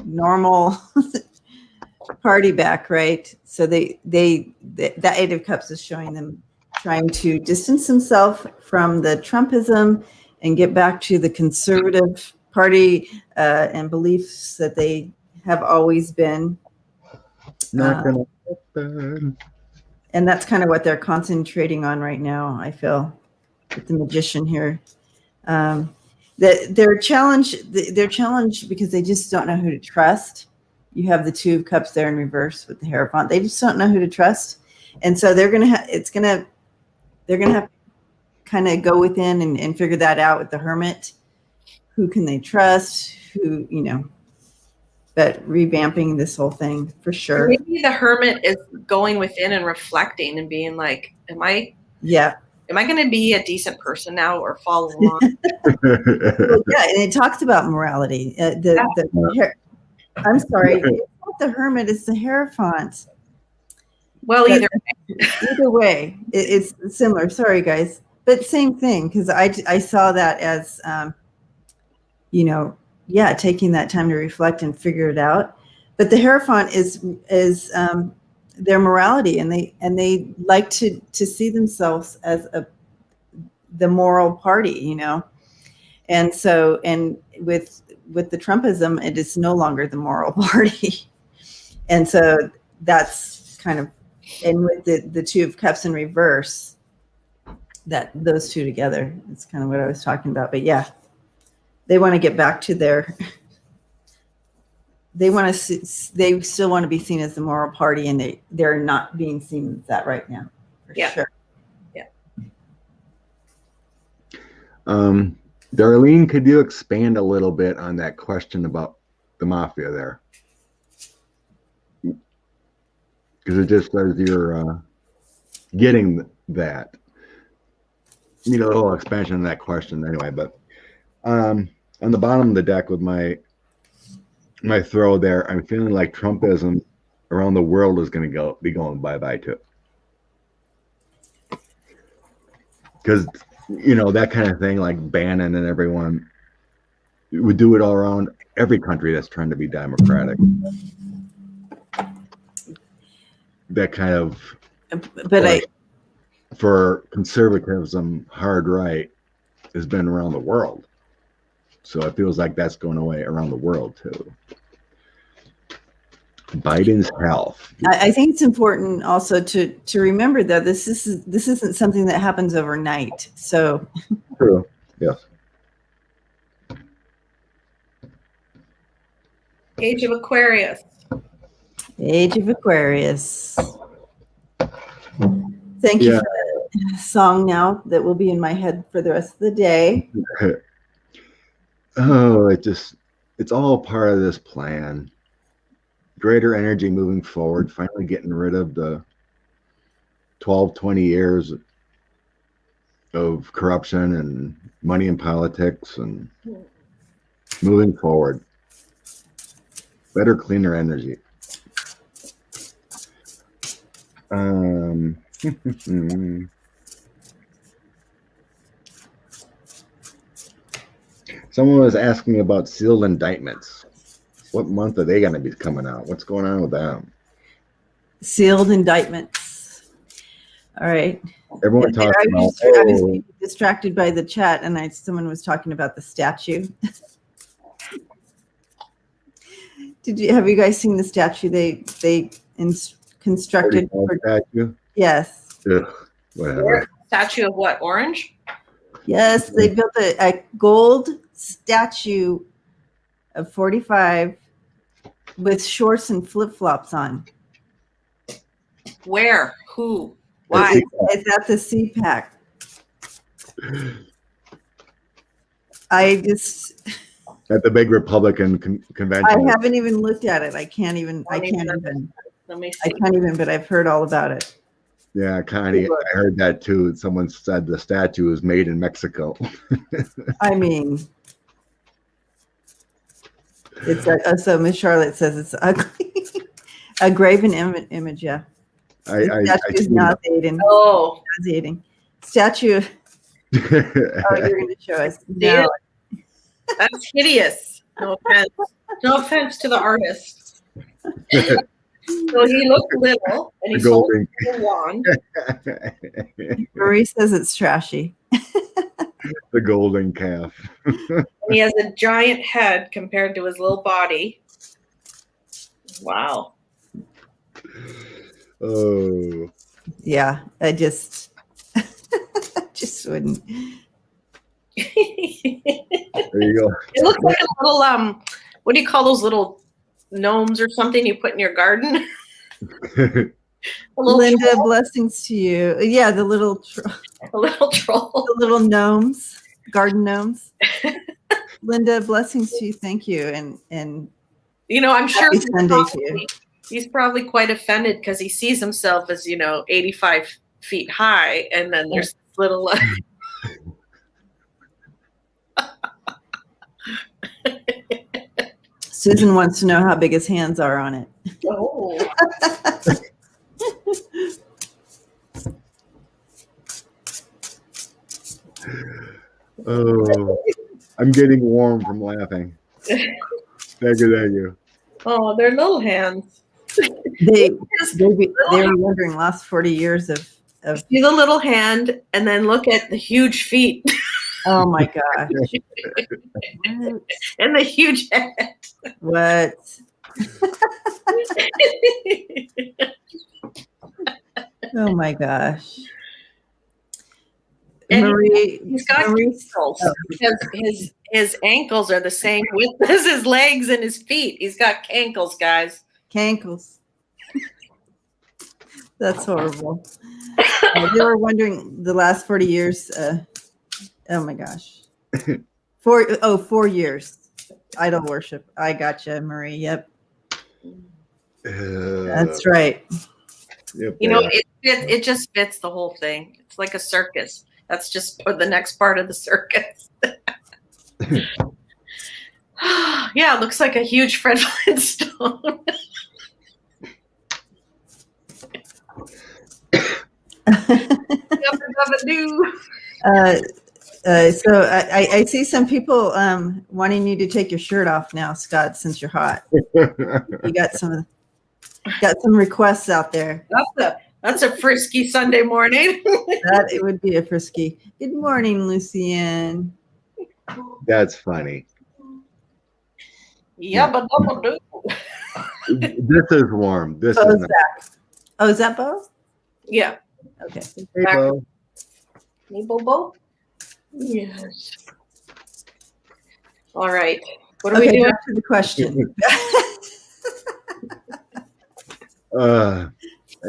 normal party back, right? So that 8 of Cups is showing them trying to distance themselves from the Trumpism and get back to the conservative party and beliefs that they have always been. Not gonna happen. And that's kind of what they're concentrating on right now, I feel, with the magician here. They're challenged because they just don't know who to trust. You have the 2 of Cups there in reverse with the Hierophant. They just don't know who to trust. And so they're going to have to kind of go within and figure that out with the Hermit. Who can they trust? but revamping this whole thing for sure. Maybe the hermit is going within and reflecting and being like, am I going to be a decent person now or follow along? Well, yeah, and it talks about morality. I'm sorry, it's not the hermit, it's the Hierophant. Well, either way, it's similar. Sorry, guys, but same thing, because I saw that as, taking that time to reflect and figure it out. But the Hierophant is their morality, and they like to see themselves as the moral party, and so with the Trumpism, it is no longer the moral party, and so that's kind of, and with the Two of Cups in reverse, that those two together, it's kind of what I was talking about. But yeah, they want to get back to they still want to be seen as the moral party, and they're not being seen as that right now, for sure. Yeah. Darlene, could you expand a little bit on that question about the mafia there? Because it just says you're getting that. Need a little expansion on that question anyway, but on the bottom of the deck with my throw there, I'm feeling like Trumpism around the world is going to be going bye-bye too. Because, that kind of thing, like Bannon and everyone, would do it all around every country that's trying to be democratic. That kind of, but for conservatism, hard right has been around the world. So it feels like that's going away around the world too. Biden's health. I think it's important also to remember that this isn't something that happens overnight. So true. Yes. Age of Aquarius. Age of Aquarius. Thank you for that song now that will be in my head for the rest of the day. Oh, it's all part of this plan. Greater energy moving forward, finally getting rid of the 12, 20 years of corruption and money in politics, and moving forward. Better, cleaner energy. Someone was asking about sealed indictments. What month are they going to be coming out? What's going on with them? Sealed indictments. All right. Everyone talks about. I was distracted by the chat, and someone was talking about the statue. Have you guys seen the statue they constructed? Statue? Yes. Ugh, whatever. Statue of what? Orange? Yes, they built a gold statue of 45 with shorts and flip-flops on. Where? Who? Why? It's at the CPAC. At the big Republican convention. I haven't even looked at it. I can't even, but I've heard all about it. Yeah, Connie, I heard that too. Someone said the statue is made in Mexico. I mean, it's so Miss Charlotte says it's ugly. A graven image, yeah. Statue is nauseating. Oh, nauseating. Statue. Oh, you're going to show us. No. That's hideous. No offense. No offense to the artist. So he looked little, and he's holding a wand. Marie says it's trashy. The golden calf. And he has a giant head compared to his little body. Wow. Oh. Yeah, I just wouldn't. There you go. It looks like a little what do you call those little gnomes or something you put in your garden? Linda, troll. Blessings to you. Yeah, the little troll. The little gnomes, garden gnomes. Linda, blessings to you. Thank you. And I'm sure Happy Sunday to you. he's probably quite offended because he sees himself as 85 feet high, and then there's this little. Susan wants to know how big his hands are on it. Oh. Oh, I'm getting warm from laughing. Thank you. Oh, they're little hands. They were wondering last 40 years of See the little hand, and then look at the huge feet. Oh my gosh. And the huge head. What? Oh my gosh. And Marie, he's got ankles because his ankles are the same width as his legs and his feet. He's got cankles, guys. Cankles. That's horrible. They were wondering the last 40 years. Oh my gosh. 4 years. Idol worship. I gotcha, Marie. Yep. That's right. Yep, it just fits the whole thing. It's like a circus. That's just the next part of the circus. Yeah, it looks like a huge Fred Flintstone. So I see some people wanting you to take your shirt off now, Scott, since you're hot. You got some requests out there. That's a frisky Sunday morning. That it would be a frisky. Good morning, Lucienne. That's funny. Yeah, but do. This is warm. This Bo's is not. back. Oh, is that Bo? Yeah. Okay. Hey, Bo. Hey, Bobo. Yes. All right. What are we doing? Back to the question.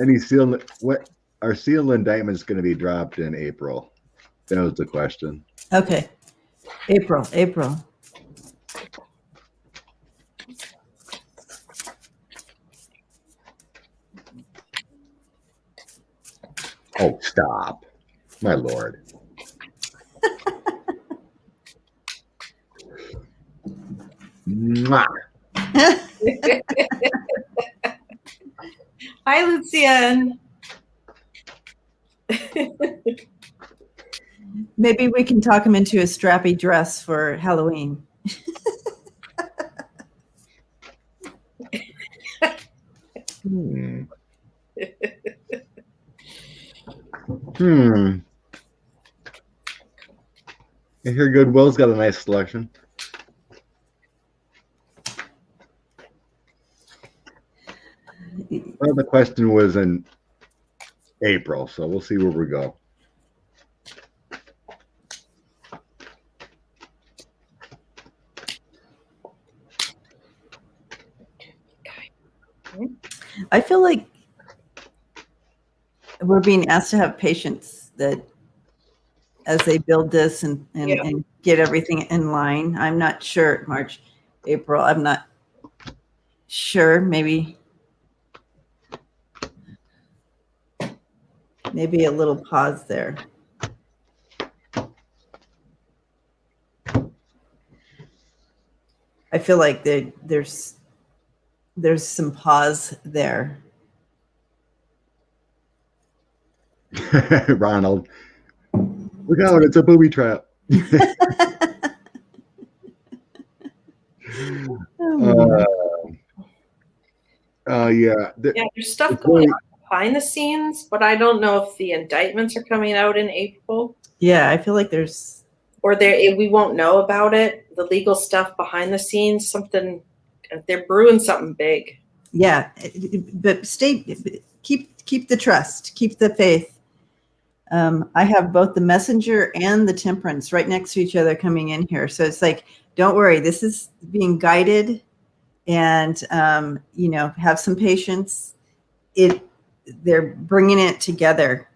Any sealed? What are sealed indictments going to be dropped in April? That was the question. Okay. April. Oh, stop. My Lord. Mwah. Hi, Lucienne. Maybe we can talk him into a strappy dress for Halloween. I hear Goodwill's got a nice selection. Well, the question was in April, so we'll see where we go. I feel like we're being asked to have patience that as they build this and get everything in line. I'm not sure, March, April. I'm not sure. Maybe a little pause there. I feel like there's some pause there. Ronald, look out, it's a booby trap. Yeah. There's stuff going on behind the scenes, but I don't know if the indictments are coming out in April. Yeah, I feel like there's... Or we won't know about it. The legal stuff behind the scenes, they're brewing something big. Yeah, but keep the trust, keep the faith. I have both the messenger and the temperance right next to each other coming in here. So it's like, don't worry, this is being guided, and have some patience. They're bringing it together.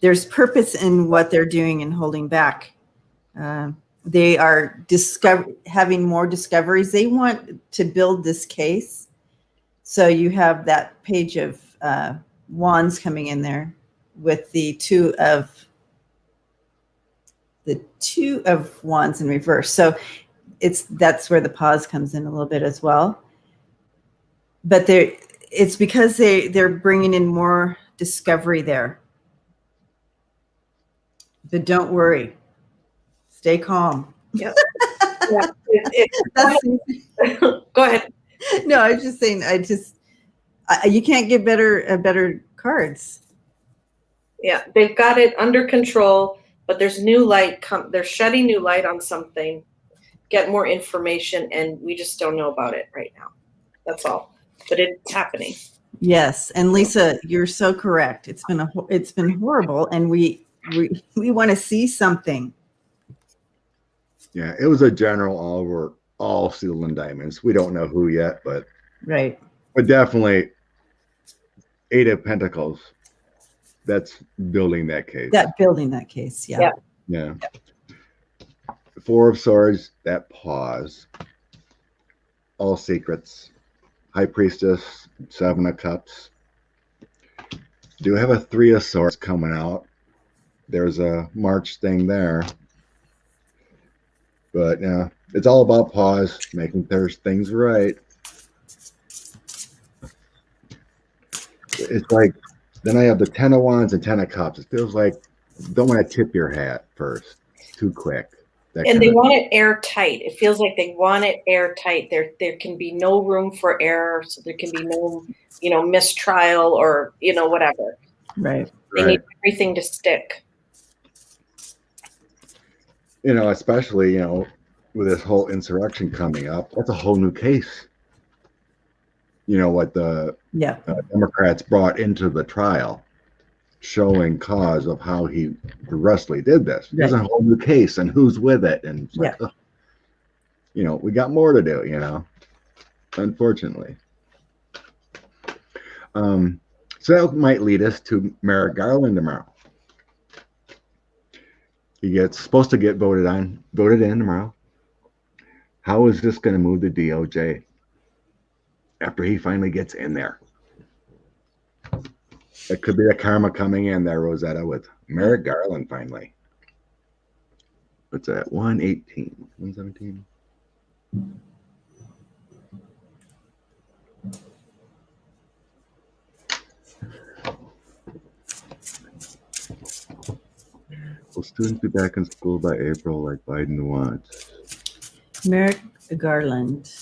There's purpose in what they're doing and holding back. They are having more discoveries. They want to build this case. So you have that page of wands coming in there with the two of wands in reverse. So that's where the pause comes in a little bit as well. But it's because they're bringing in more discovery there. But don't worry, stay calm. Yep. Yeah. Go ahead. No, I was just saying. You can't get better cards. Yeah, they've got it under control, but there's new light. They're shedding new light on something. Get more information, and we just don't know about it right now. That's all. But it's happening. Yes, and Lisa, you're so correct. It's been horrible, and we want to see something. Yeah, it was a general all sealed indictments. We don't know who yet, but right. But definitely 8 of Pentacles. That's building that case. Yeah. Yeah. 4 of Swords, that pause. All secrets. High Priestess, 7 of Cups. Do have a 3 of Swords coming out. There's a March thing there. But yeah, it's all about pause, making things right. It's like, then I have the 10 of Wands and 10 of Cups. It feels like, don't want to tip your hat first. Too quick. And they want it airtight. It feels like they want it airtight. There can be no room for error. So there can be no, mistrial or, whatever. Right. They need everything to stick. Especially, with this whole insurrection coming up, that's a whole new case. What the Democrats brought into the trial, showing cause of how he directly did this. There's a whole new case, and who's with it, and we got more to do. Unfortunately. So that might lead us to Merrick Garland tomorrow. He gets supposed to get voted in tomorrow. How is this going to move the DOJ after he finally gets in there? It could be the karma coming in there, Rosetta, with Merrick Garland finally. What's that? 118, 117. Will students be back in school by April like Biden wants? Merrick Garland.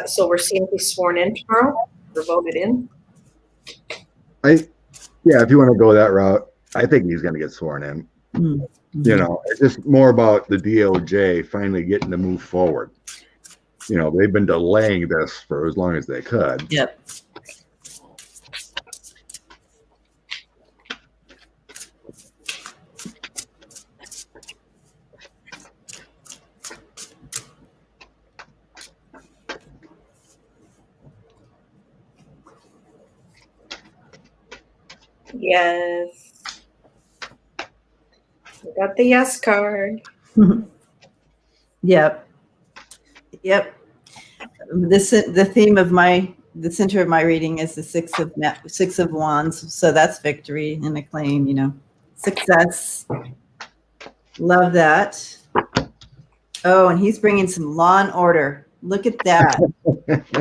So we're seeing if he's sworn in tomorrow or voted in? If you want to go that route, I think he's going to get sworn in. Mm-hmm. It's just more about the DOJ finally getting to move forward. They've been delaying this for as long as they could. Yep. Yes. We got the yes card. Yep. The theme of the center of my reading is the six of wands. So that's victory and acclaim, success. Love that. Oh, and he's bringing some law and order. Look at that.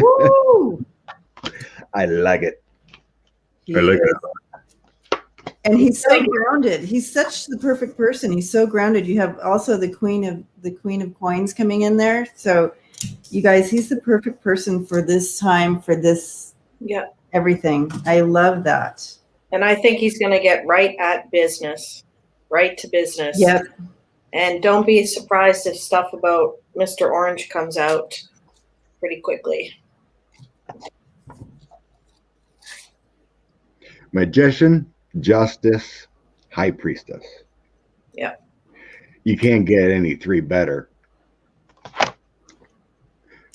Woo! I like it. I like it. And he's so grounded. He's such the perfect person. He's so grounded. You have also the queen of coins coming in there. So you guys, he's the perfect person for this time, for this everything. I love that. And I think he's going to get right to business. Yep. And don't be surprised if stuff about Mr. Orange comes out pretty quickly. Magician, Justice, High Priestess. Yeah. You can't get any 3 better.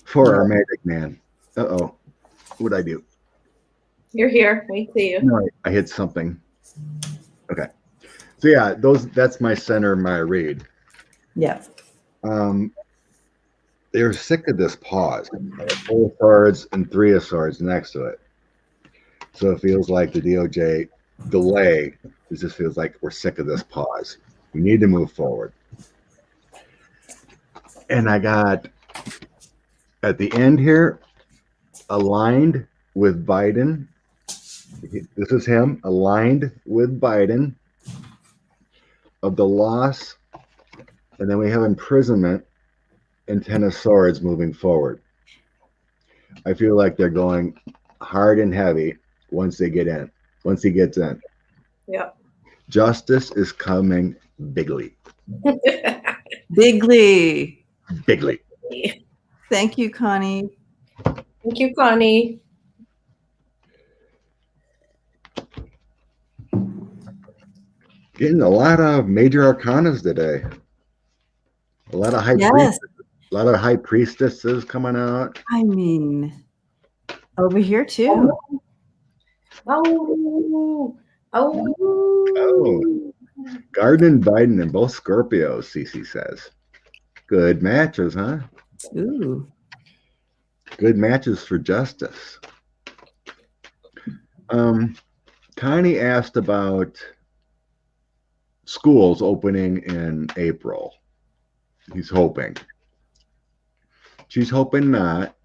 For our magic man. Uh-oh. What'd I do? You're here. We see you. No, I hit something. So yeah, that's my center, my read. Yeah. They're sick of this pause. 4 of Swords and 3 of Swords next to it. So it feels like the DOJ delay. It just feels like we're sick of this pause. We need to move forward. And I got at the end here, aligned with Biden. This is him, aligned with Biden of the loss. And then we have imprisonment and 10 of Swords moving forward. I feel like they're going hard and heavy once they get in, once he gets in. Yep. Justice is coming bigly. Bigly. Bigly. Thank you, Connie. Thank you, Connie. Getting a lot of major arcanas today. A lot of high priestesses coming out. I mean, over here too. Oh. Garden Biden and both Scorpios, Cece says. Good matches, huh? Ooh. Good matches for justice. Connie asked about schools opening in April. He's hoping. She's hoping not.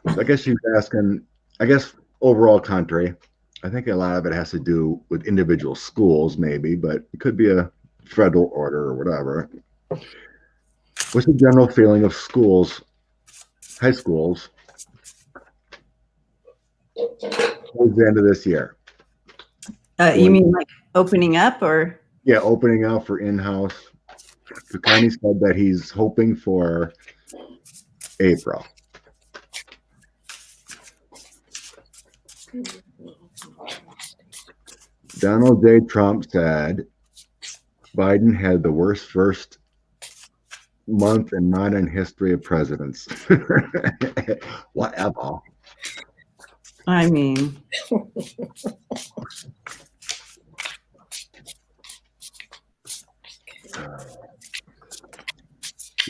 I guess she's asking, overall country. I think a lot of it has to do with individual schools, maybe, but it could be a federal order or whatever. What's the general feeling of schools, high schools, towards the end of this year? You mean like opening up or? Yeah, opening up for in-house. So Connie said that he's hoping for April. Donald J. Trump said Biden had the worst first month in modern history of presidents. Whatever. I mean.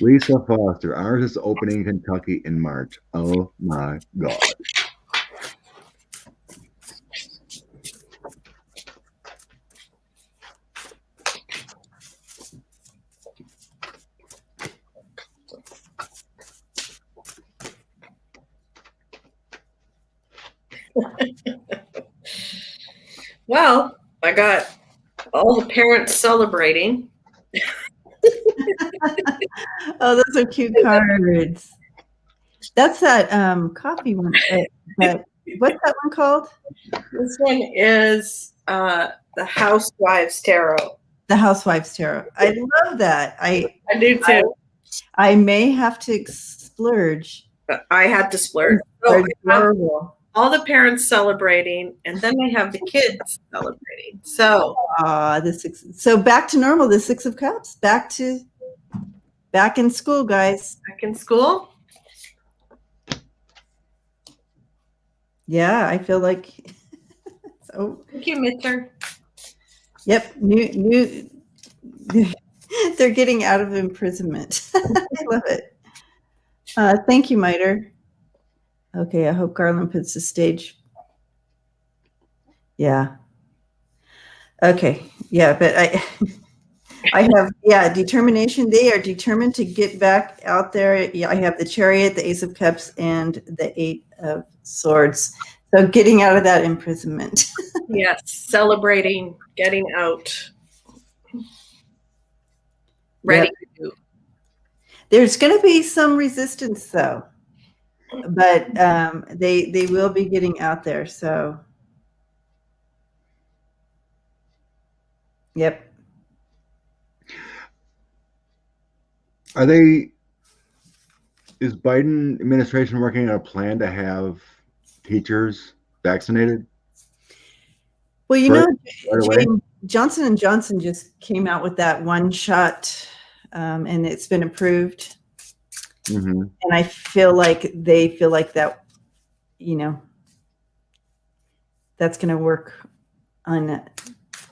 Lisa Foster, ours is opening in Kentucky in March. Oh my God. Well, I got all the parents celebrating. Oh, those are cute cards. That's that coffee one. But what's that one called? This one is the Housewives Tarot. The Housewives Tarot. I love that. I do too. I may have to splurge. I had to splurge. So all the parents celebrating, and then they have the kids celebrating. So so back to normal. The 6 of Cups. Back in school, guys. Back in school. Yeah, I feel like. So. Thank you, Mister. Yep. New. They're getting out of imprisonment. I love it. Thank you, Miter. Okay, I hope Garland puts the stage. Yeah. Okay. Yeah, but I have, determination. They are determined to get back out there. Yeah, I have the Chariot, the Ace of Cups, and the 8 of Swords. So getting out of that imprisonment. Yes, celebrating, getting out. Ready to do. There's going to be some resistance, though. But they will be getting out there. So, yep. Is Biden administration working on a plan to have teachers vaccinated? Well, Johnson & Johnson just came out with that one shot, and it's been approved. Mm-hmm. And I feel like they feel like that, that's going to work on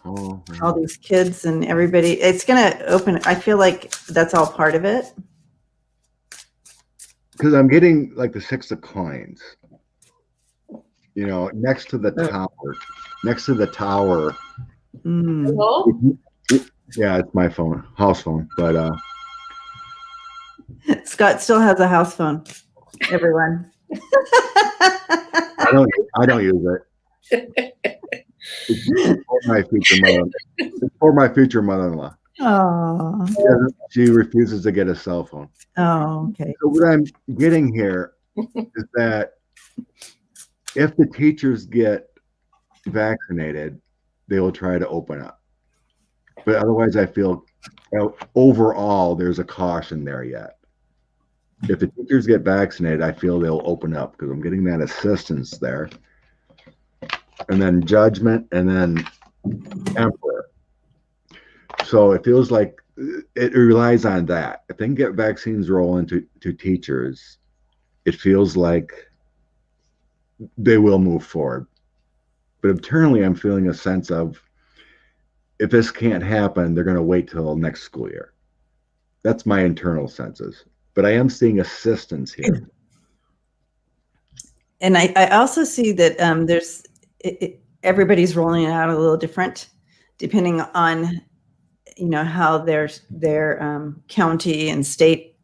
Oh, all these kids and everybody. It's going to open. I feel like that's all part of it. because I'm getting like the 6 of coins, you know, next to the tower. Next to the tower. Mm. Hello? Yeah, it's my phone, house phone. But Scott still has a house phone. Everyone. I don't use it. It's for my future mother. It's for my future mother-in-law. Oh. She refuses to get a cell phone. Oh, okay. So what I'm getting here is that if the teachers get vaccinated, they will try to open up. But otherwise, I feel overall there's a caution there yet. If the teachers get vaccinated, I feel they'll open up because I'm getting that assistance there. And then judgment, and then emperor. So it feels like it relies on that. If they can get vaccines rolling to teachers, it feels like they will move forward. But internally, I'm feeling a sense of if this can't happen, they're going to wait till next school year. That's my internal senses. But I am seeing assistance here. And I also see that there's everybody's rolling it out a little different, depending on how their county and state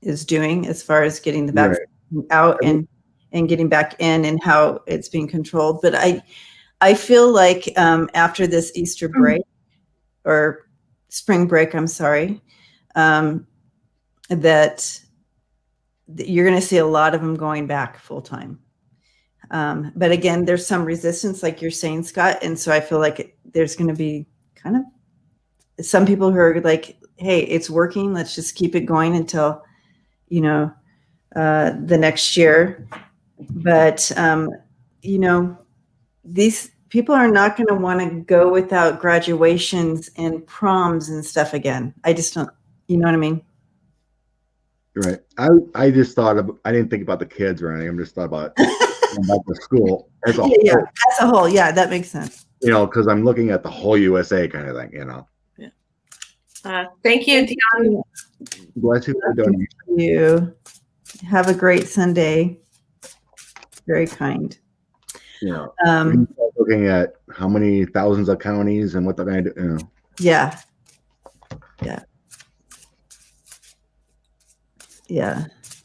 is doing as far as getting the vaccine out and getting back in, and how it's being controlled. But I feel like after this Easter break or spring break, I'm sorry, that you're going to see a lot of them going back full time. But again, there's some resistance, like you're saying, Scott. And so I feel like there's going to be kind of some people who are like, hey, it's working. Let's just keep it going until, the next year. But, these people are not going to want to go without graduations and proms and stuff again. I just don't, you know what I mean? Right. I just thought I didn't think about the kids or anything. I'm just thought about the school as a whole. Yeah, as a whole. Yeah, that makes sense. Because I'm looking at the whole USA kind of thing, Yeah. Thank you, Dion. Bless you for doing you. Have a great Sunday. Very kind. Looking at how many thousands of counties and what they're going to do. Yeah.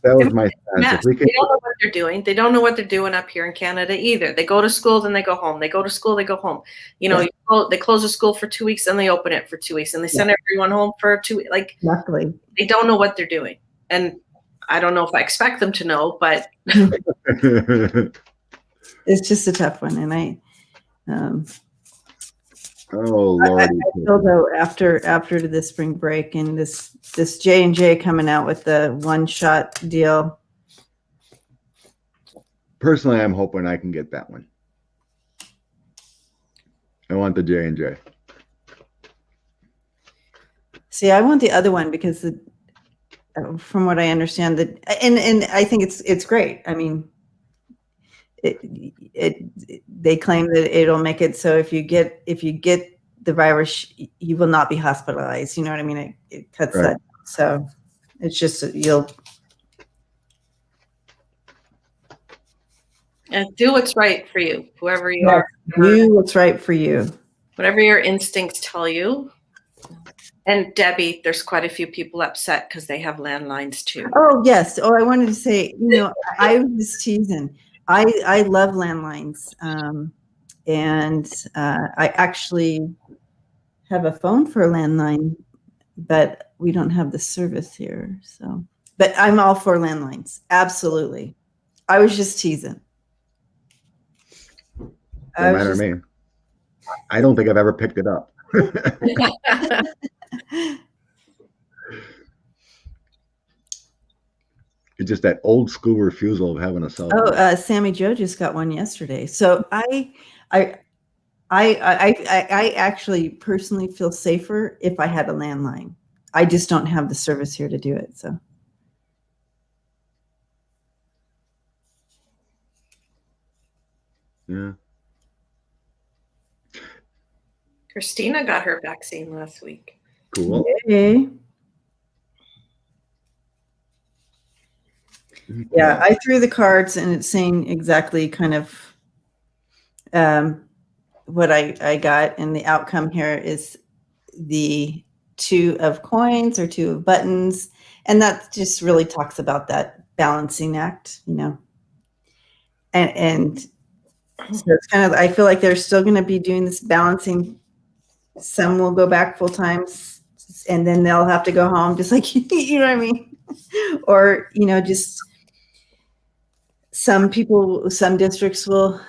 That was my sense. They don't know what they're doing. They don't know what they're doing up here in Canada either. They go to school, then they go home. They go to school, they go home. They close the school for 2 weeks and they open it for 2 weeks and they send everyone home for 2 weeks. Like, exactly. They don't know what they're doing. And I don't know if I expect them to know, but it's just a tough one. And oh Lord! I feel though after the spring break and this J&J coming out with the one-shot deal. Personally, I'm hoping I can get that one. I want the J&J. See, I want the other one because from what I understand, and I think it's great. I mean, they claim that it'll make it so if you get the virus, you will not be hospitalized. You know what I mean? It cuts that. So it's just and do what's right for you, whoever you are. Do what's right for you. Whatever your instincts tell you. And Debbie, there's quite a few people upset because they have landlines too. Oh yes. Oh, I wanted to say, I was just teasing. I love landlines, and I actually have a phone for a landline, but we don't have the service here. So, but I'm all for landlines. Absolutely. I was just teasing. No matter to me. I don't think I've ever picked it up. It's just that old school refusal of having a cell phone. Oh, Sammy Joe just got one yesterday. So I actually personally feel safer if I had a landline. I just don't have the service here to do it. So. Yeah. Christina got her vaccine last week. Cool. Okay. Yeah, I threw the cards and it's saying exactly kind of what I got, and the outcome here is the 2 of coins or 2 of buttons, and that just really talks about that balancing act, you know. And so it's kind of, I feel like they're still going to be doing this balancing. Some will go back full time, and then they'll have to go home, just like you know what I mean, or you know, just some people, some districts will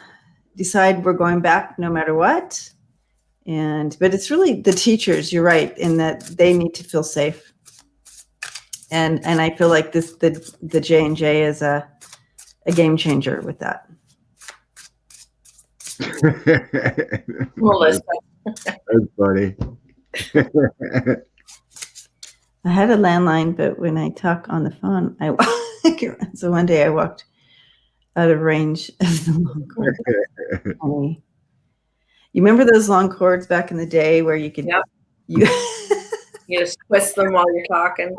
decide we're going back no matter what. But it's really the teachers, you're right, in that they need to feel safe. And I feel like the J&J is a game changer with that. Melissa. That's funny. I had a landline, but when I talk on the phone, so one day I walked out of range of the long cord. You remember those long cords back in the day where you could, Yep. you just twist them while you're talking.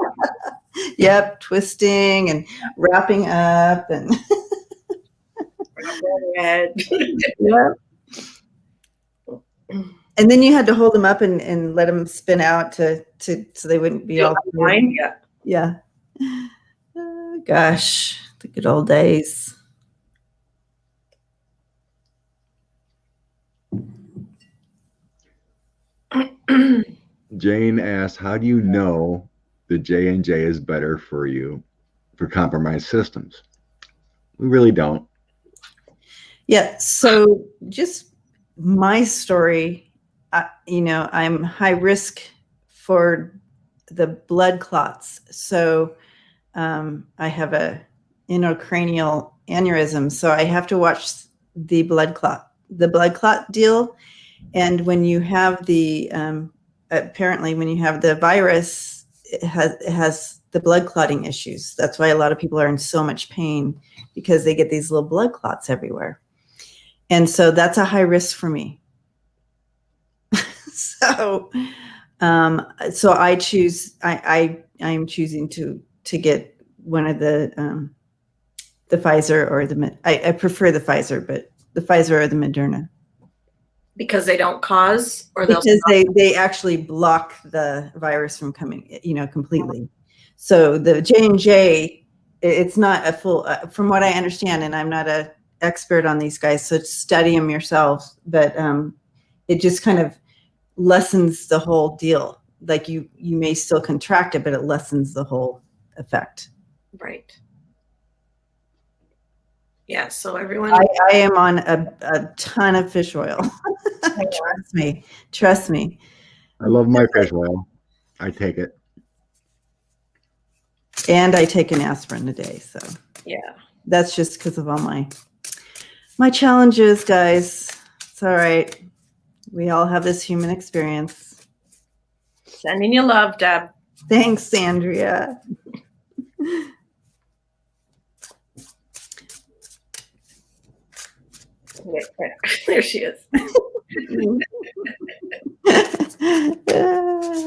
Yep, twisting and wrapping up and Head. Yep. And then you had to hold them up and let them spin out so they wouldn't be all behind you. Yeah. Gosh, the good old days. Jane asks, how do you know the J&J is better for you for compromised systems? We really don't. Yeah. So just my story, you know, I'm high risk for the blood clots. So I have a intracranial aneurysm. So I have to watch the blood clot deal. And when you have the, apparently when you have the virus, it has the blood clotting issues. That's why a lot of people are in so much pain, because they get these little blood clots everywhere. And so that's a high risk for me. So I choose, I'm choosing to get one of the Pfizer or I prefer the Pfizer, but the Pfizer or the Moderna. Because they don't cause, or because they actually block the virus from coming, you know, completely. So the J&J, it's not a full, from what I understand, and I'm not an expert on these guys, so study them yourself. But it just kind of lessens the whole deal. Like you may still contract it, but it lessens the whole effect. Right. Yeah. So everyone, I am on a ton of fish oil. Trust me. I love my fish oil. I take it. And I take an aspirin a day. So yeah, that's just because of all my challenges, guys. It's all right. We all have this human experience. Sending you love, Deb. Thanks, Andrea. There she is.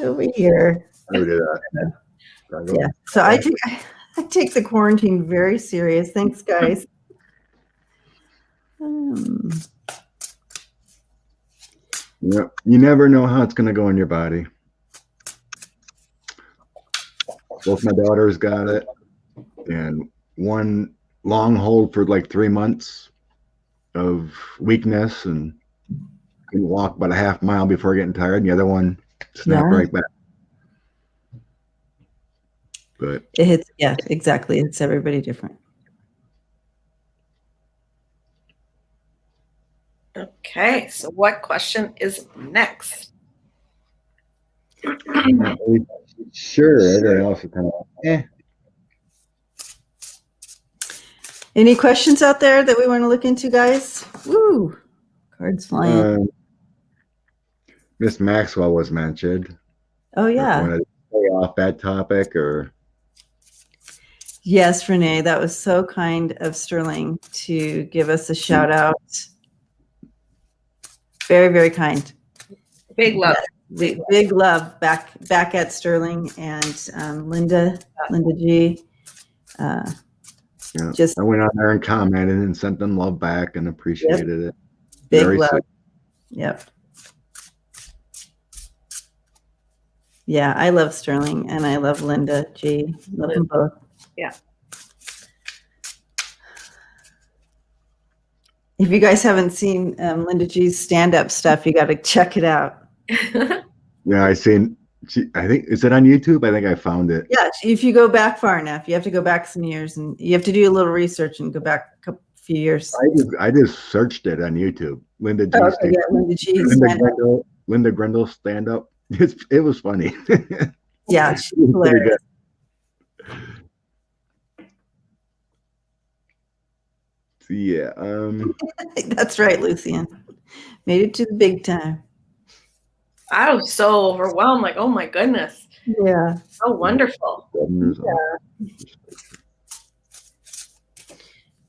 Over here. Look at that. Yeah. So I take the quarantine very serious. Thanks, guys. Yeah, you never know how it's going to go in your body. Both my daughters got it, and one long hold for like 3 months of weakness and couldn't walk about a half mile before getting tired, and the other one snapped right back. But it hits, yeah, exactly. It's everybody different. Okay, so what question is next? Sure, everything else is kind of Any questions out there that we want to look into, guys? Woo, cards flying. Miss Maxwell was mentioned. Oh yeah. Want to stay off that topic, or? Yes, Renee, that was so kind of Sterling to give us a shout out. Very, very kind. Big love. Big love back at Sterling and Linda G. Yeah. Just I went on there and commented and sent them love back and appreciated it. big Very love. sweet. Yep. Yeah, I love Sterling and I love Linda G. Love them both. Yeah. If you guys haven't seen Linda G's stand-up stuff, you got to check it out. Yeah, I seen. I think, is it on YouTube? I think I found it. Yeah, if you go back far enough, you have to go back some years, and you have to do a little research and go back a few years. I just searched it on YouTube. Linda G. Linda Grindle stand up. It was funny. Yeah, she's hilarious. Yeah. That's right, Lucian. Made it to the big time. I was so overwhelmed. Like, oh my goodness. Yeah. So wonderful. Yeah.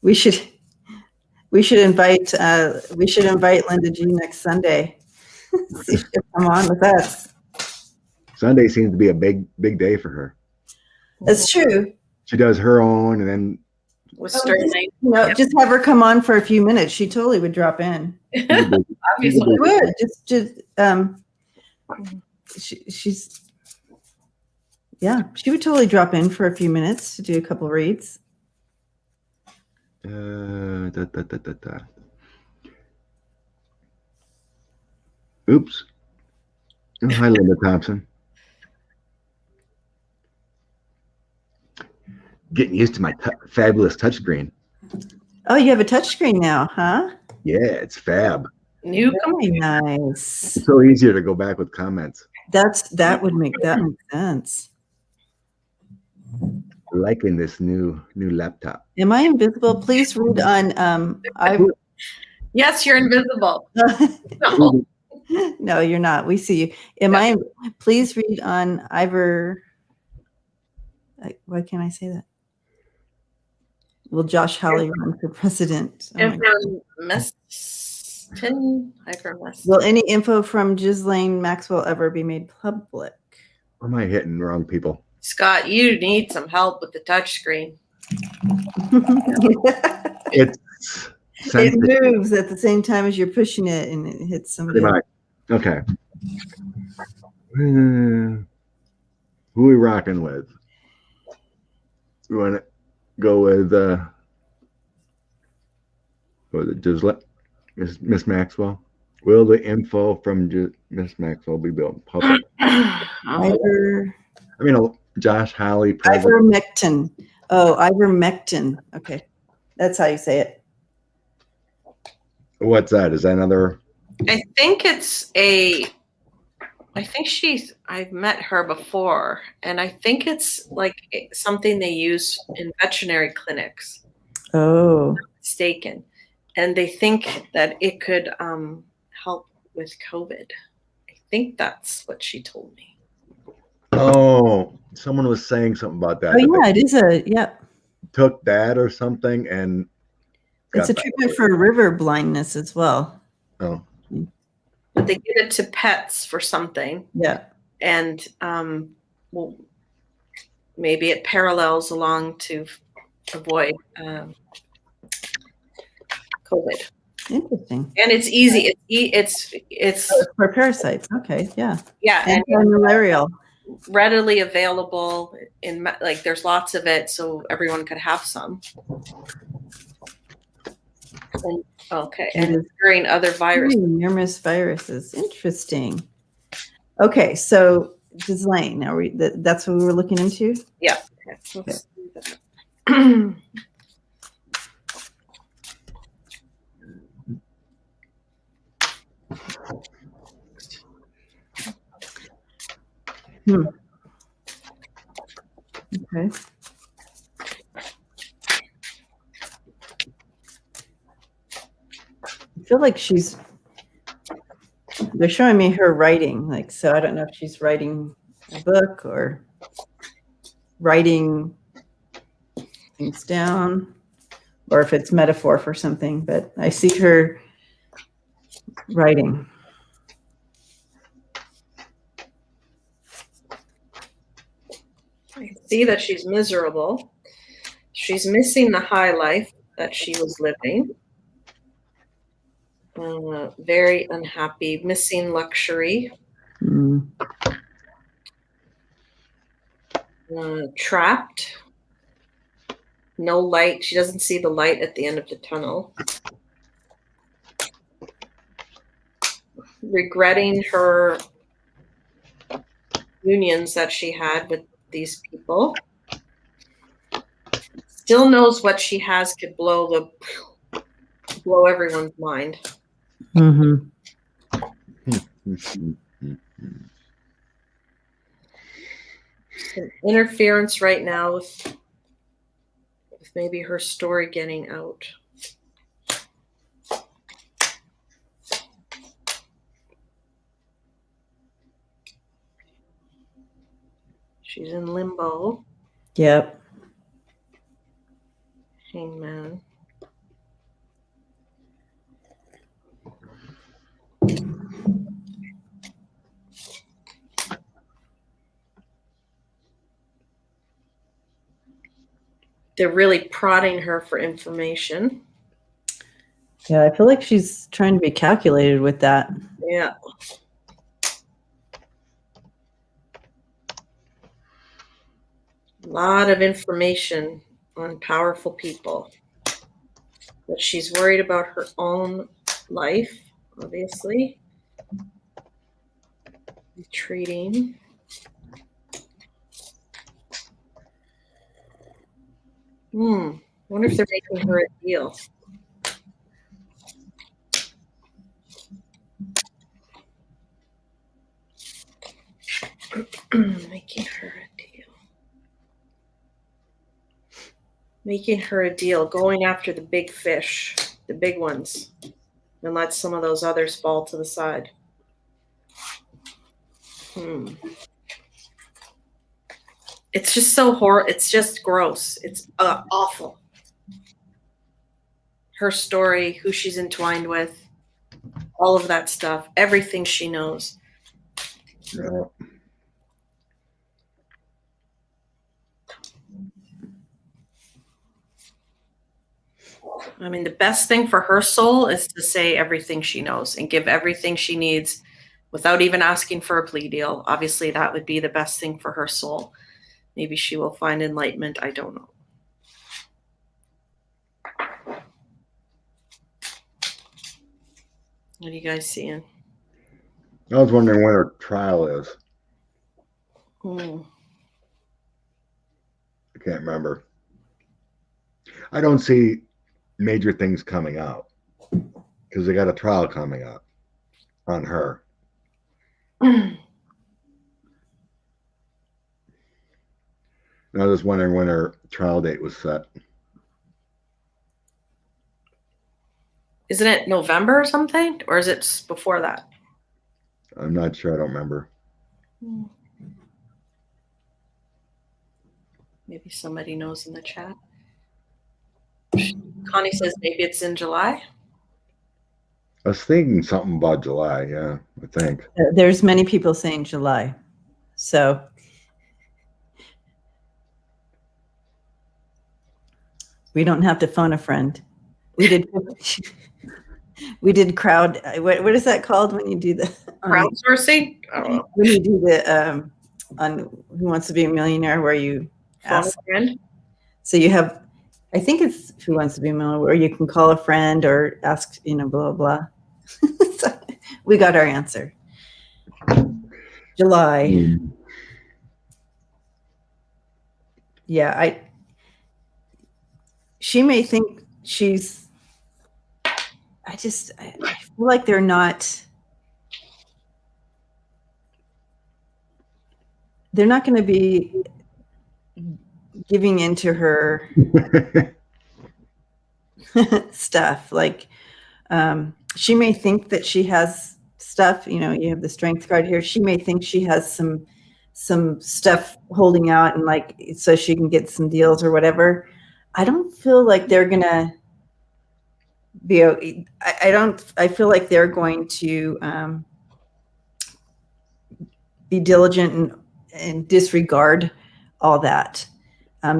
We should invite Linda G next Sunday. See if she'll come on with us. Sunday seems to be a big day for her. That's true. She does her own, and then With Sterling. Just have her come on for a few minutes. She totally would drop in. Obviously. Would she would totally drop in for a few minutes to do a couple reads. Oops. Oh, hi, Linda Thompson. Getting used to my fabulous touchscreen. Oh, you have a touchscreen now, huh? Yeah, it's fab. New Very nice. It's so easier to go back with comments. That would make sense. Liking this new laptop. Am I invisible? Please read on Yes, you're invisible. No. No, you're not. We see you. Please read on Ivor. Why can't I say that? Will Josh Hawley run for president? Will any info from Ghislaine Maxwell ever be made public? Or am I hitting wrong people? Scott, you need some help with the touchscreen. It moves at the same time as you're pushing it, and it hits somebody. Okay. Who are we rocking with? We want to go with Miss Maxwell. Will the info from Miss Maxwell be built public? Josh Hawley. Ivermectin. Oh, ivermectin. Okay, that's how you say it. What's that? Is that another? I think I've met her before, and I think it's like something they use in veterinary clinics. Oh. If I'm not mistaken. And they think that it could help with COVID. I think that's what she told me. Oh, someone was saying something about that. Oh, yeah, it is took that or something, and it's a treatment for river blindness as well. Oh. But they give it to pets for something. Yeah. And well, maybe it parallels along to avoid COVID. Interesting. And it's easy. It's for parasites. Okay. Yeah. Yeah. And malarial. Readily available in there's lots of it, so everyone could have some. And, okay. And during other viruses. Numerous viruses. Interesting. Okay. So Ghislaine, that's what we were looking into? Yeah. Okay. Okay. Okay. I feel like they're showing me her writing, so I don't know if she's writing a book or writing things down or if it's metaphor for something, but I see her writing. see that she's miserable. She's missing the high life that she was living. Very unhappy, missing luxury. Trapped. No light. She doesn't see the light at the end of the tunnel. Regretting her unions that she had with these people. Still knows what she has could blow everyone's mind. Mm-hmm. Some interference right now with maybe her story getting out. She's in limbo. Yep. Hangman. They're really prodding her for information. Yeah, I feel like she's trying to be calculated with that. Yeah. A lot of information on powerful people. But she's worried about her own life, obviously. Retreating. Wonder if they're making her a deal. Making her a deal. Making her a deal. Going after the big fish, the big ones, and let some of those others fall to the side. It's just so horrible. It's just gross. It's awful. Her story, who she's entwined with, all of that stuff, everything she knows. Yeah. I mean, the best thing for her soul is to say everything she knows and give everything she needs without even asking for a plea deal. Obviously, that would be the best thing for her soul. Maybe she will find enlightenment. I don't know. What are you guys seeing? I was wondering when her trial is. I can't remember. I don't see major things coming out because they got a trial coming up on her. I was just wondering when her trial date was set. Isn't it November or something? Or is it before that? I'm not sure. I don't remember. Maybe somebody knows in the chat. Connie says maybe it's in July. I was thinking something about July. Yeah, I think. There's many people saying July. So we don't have to phone a friend. We did crowd. What is that called when you do the Crowdsourcing? I don't know. When you do the on Who Wants to Be a Millionaire, where you Phone ask. a friend? So you have, I think it's Who Wants to Be a Millionaire, where you can call a friend or ask, blah, blah. So we got our answer. July. Yeah, she may think she's, I feel like they're not going to be giving into her stuff. Like, she may think that she has stuff, you have the strength card here. She may think she has some stuff holding out and like, so she can get some deals or whatever. I don't feel like they're going to be, I feel like they're going to be diligent and disregard all that,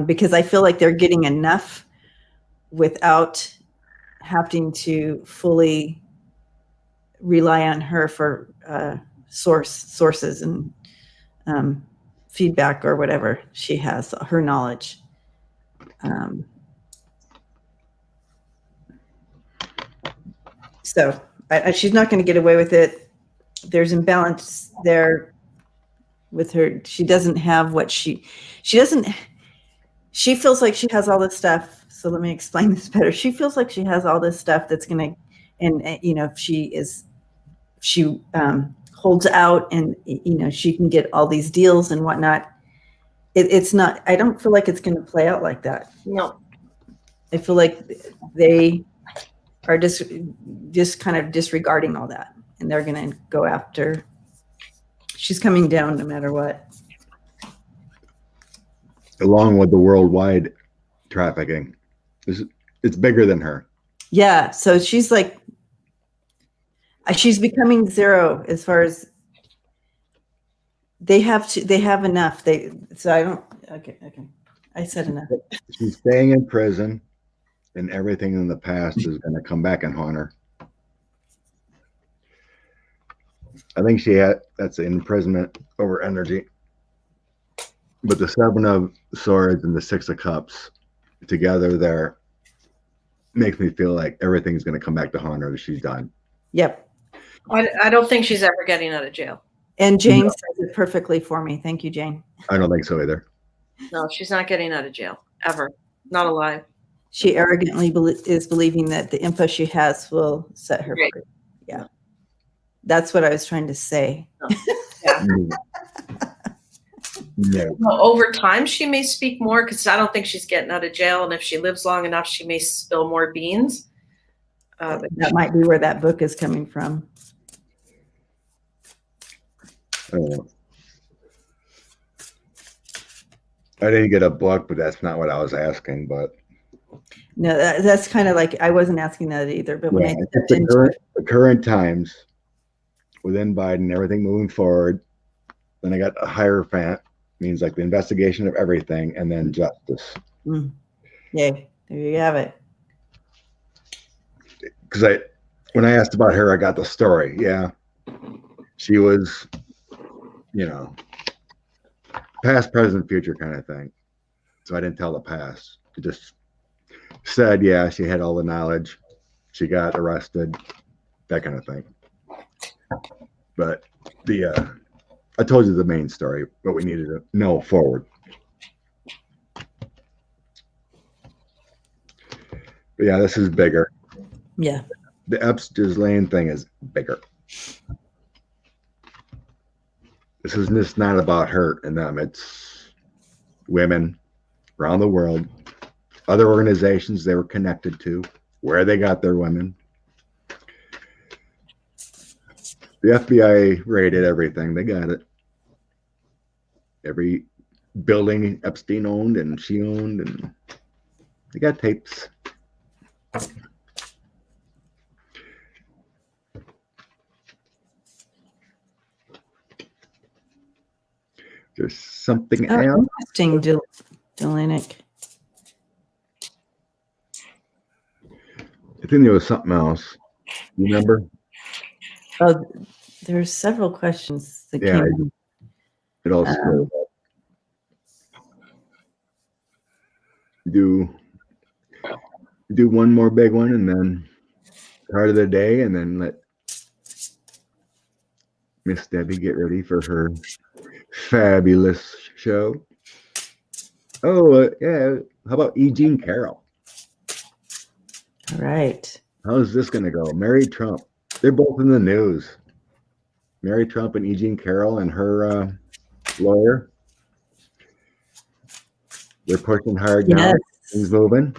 because I feel like they're getting enough without having to fully rely on her for sources and feedback or whatever she has, her knowledge. So she's not going to get away with it. There's imbalance there with her. She doesn't have what she feels like she has all this stuff. So let me explain this better. She feels like she has all this stuff that's going to, and you know, she holds out and, you know, she can get all these deals and whatnot. It's not, I don't feel like it's going to play out like that. No. I feel like they are just kind of disregarding all that, and they're going to go after. She's coming down no matter what. Along with the worldwide trafficking, it's bigger than her. Yeah, so she's like, she's becoming zero as far as they have enough. So I don't. Okay. I said enough. She's staying in prison, and everything in the past is going to come back and haunt her. I think that's an imprisonment over energy. But the 7 of Swords and the 6 of Cups together there makes me feel like everything's going to come back to haunt her that she's done. Yep. I don't think she's ever getting out of jail. And Jane says it perfectly for me. Thank you, Jane. I don't think so either. No, she's not getting out of jail ever. Not alive. She arrogantly is believing that the info she has will set her free. Yeah. That's what I was trying to say. Yeah. No. Well, over time, she may speak more because I don't think she's getting out of jail. And if she lives long enough, she may spill more beans. But that might be where that book is coming from. I didn't get a book, but that's not what I was asking. But no, that's kind of like, I wasn't asking that either. But when I stepped into the current times within Biden, everything moving forward, then I got a Hierophant, means like the investigation of everything, and then justice. Yay, there you have it. Because when I asked about her, I got the story. Yeah, she was, you know, past, present, future kind of thing. So I didn't tell the past. I just said, yeah, she had all the knowledge. She got arrested, that kind of thing. But I told you the main story, what we needed to know forward. But yeah, this is bigger. Yeah. The Epstein's Lane thing is bigger. This is just not about her and them. It's women around the world, other organizations they were connected to, where they got their women. The FBI raided everything. They got it. Every building Epstein owned and she owned, and they got tapes. There's something else. Interesting, Delanic. I think there was something else. You remember? Oh, there's several questions that came in. It all scrolled up. Do one more big one and then part of the day, and then let Miss Debbie get ready for her fabulous show. Oh, yeah. How about E. Jean Carroll? All right. How's this going to go? Mary Trump. They're both in the news. Mary Trump and E. Jean Carroll and her lawyer. They're pushing hard now. Yes. Things moving.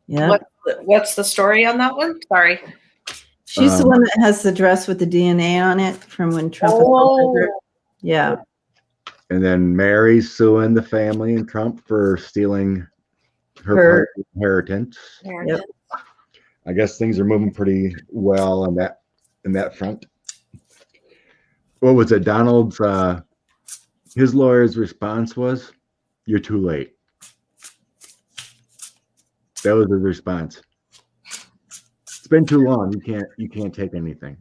Yeah. What's the story on that one? Sorry. She's the one that has the dress with the DNA on it from when Trump was president. Yeah. And then Mary's suing the family and Trump for stealing her inheritance. Yep. I guess things are moving pretty well on that front. What was it? Donald's his lawyer's response was You're too late. That was his response. It's been too long. You can't take anything.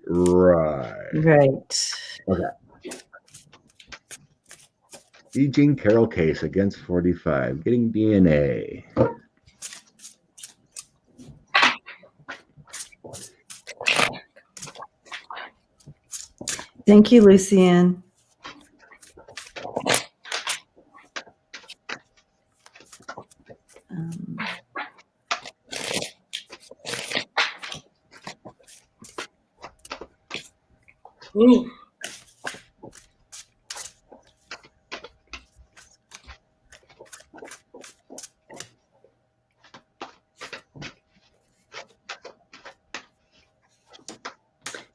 Right. Right. Okay. E. Jean Carroll case against 45, getting DNA. Thank you, Lucian. Ooh.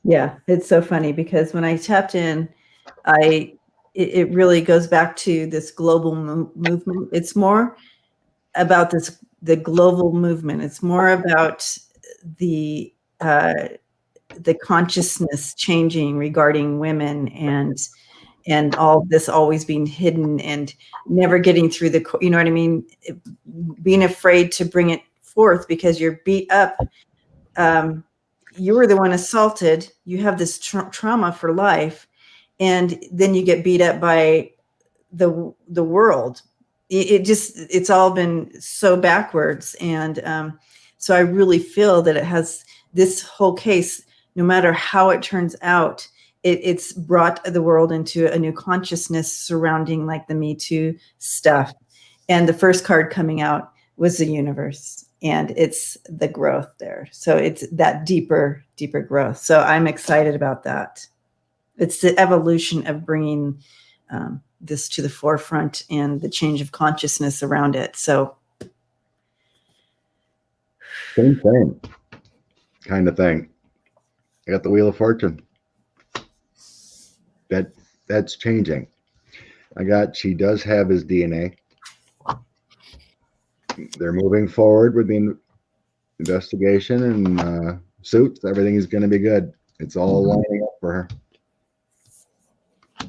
Yeah, it's so funny because when I tapped in, it really goes back to this global movement. It's more about the global movement. It's more about the consciousness changing regarding women and all this always being hidden and never getting through you know what I mean? Being afraid to bring it forth because you're beat up. You were the one assaulted. You have this trauma for life. And then you get beat up by the world. It's all been so backwards. And so I really feel that it has this whole case, no matter how it turns out, it's brought the world into a new consciousness surrounding like the Me Too stuff. And the first card coming out was the universe. And it's the growth there. So it's that deeper growth. So I'm excited about that. It's the evolution of bringing this to the forefront and the change of consciousness around it. So Same thing. Kind of thing. I got the Wheel of Fortune. That's changing. She does have his DNA. They're moving forward with the investigation and suits. Everything is going to be good. It's all lining up for her.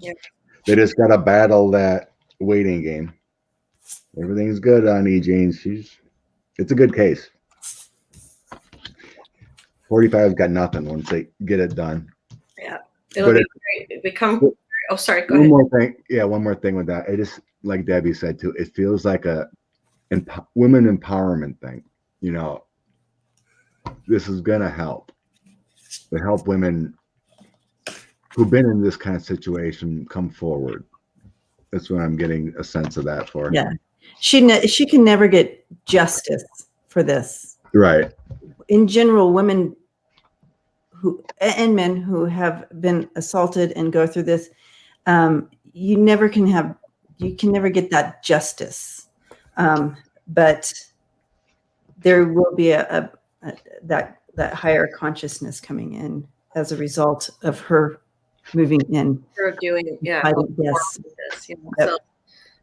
Yep. They just got to battle that waiting game. Everything's good on E. Jean. It's a good case. 45's got nothing once they get it done. Yeah. It'll be great. Oh, sorry. Go ahead. One more thing with that. It just, like Debbie said too, it feels like a women empowerment thing. You know, this is going to help women who've been in this kind of situation come forward. That's what I'm getting a sense of that for. Yeah, she can never get justice for this. Right. In general, women and men who have been assaulted and go through this, you can never get that justice. But there will be that higher consciousness coming in as a result of her moving in. Her doing it, yeah. Yes. Yep. So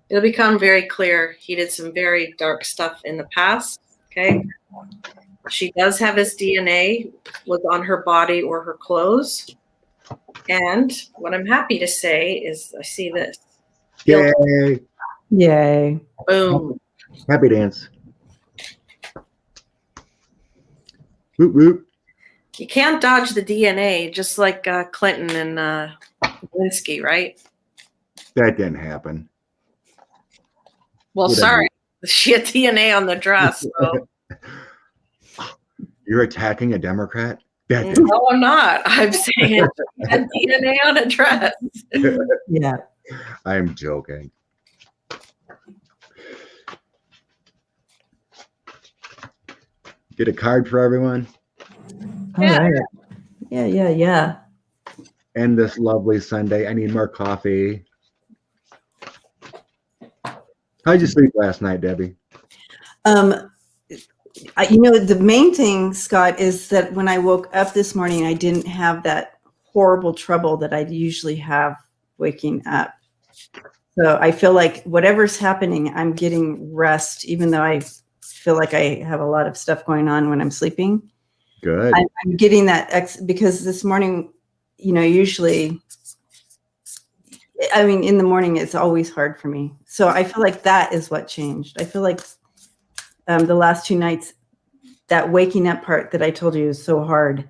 it'll become very clear he did some very dark stuff in the past. Okay. She does have his DNA was on her body or her clothes. And what I'm happy to say is I see this. Yay. Yay. Boom. Happy dance. Whoop, whoop. You can't dodge the DNA, just like Clinton and Lewinsky, right? That didn't happen. Well, sorry. She had DNA on the dress. So. You're attacking a Democrat? No, I'm not. I'm saying she had DNA on a dress. Yeah. I'm joking. Get a card for everyone. All right. Yeah. And this lovely Sunday. I need more coffee. How'd you sleep last night, Debbie? The main thing, Scott, is that when I woke up this morning, I didn't have that horrible trouble that I usually have waking up. So I feel like whatever's happening, I'm getting rest, even though I feel like I have a lot of stuff going on when I'm sleeping. Good. I'm getting that because this morning, usually I mean, in the morning, it's always hard for me. So I feel like that is what changed. I feel like the last 2 nights, that waking up part that I told you is so hard.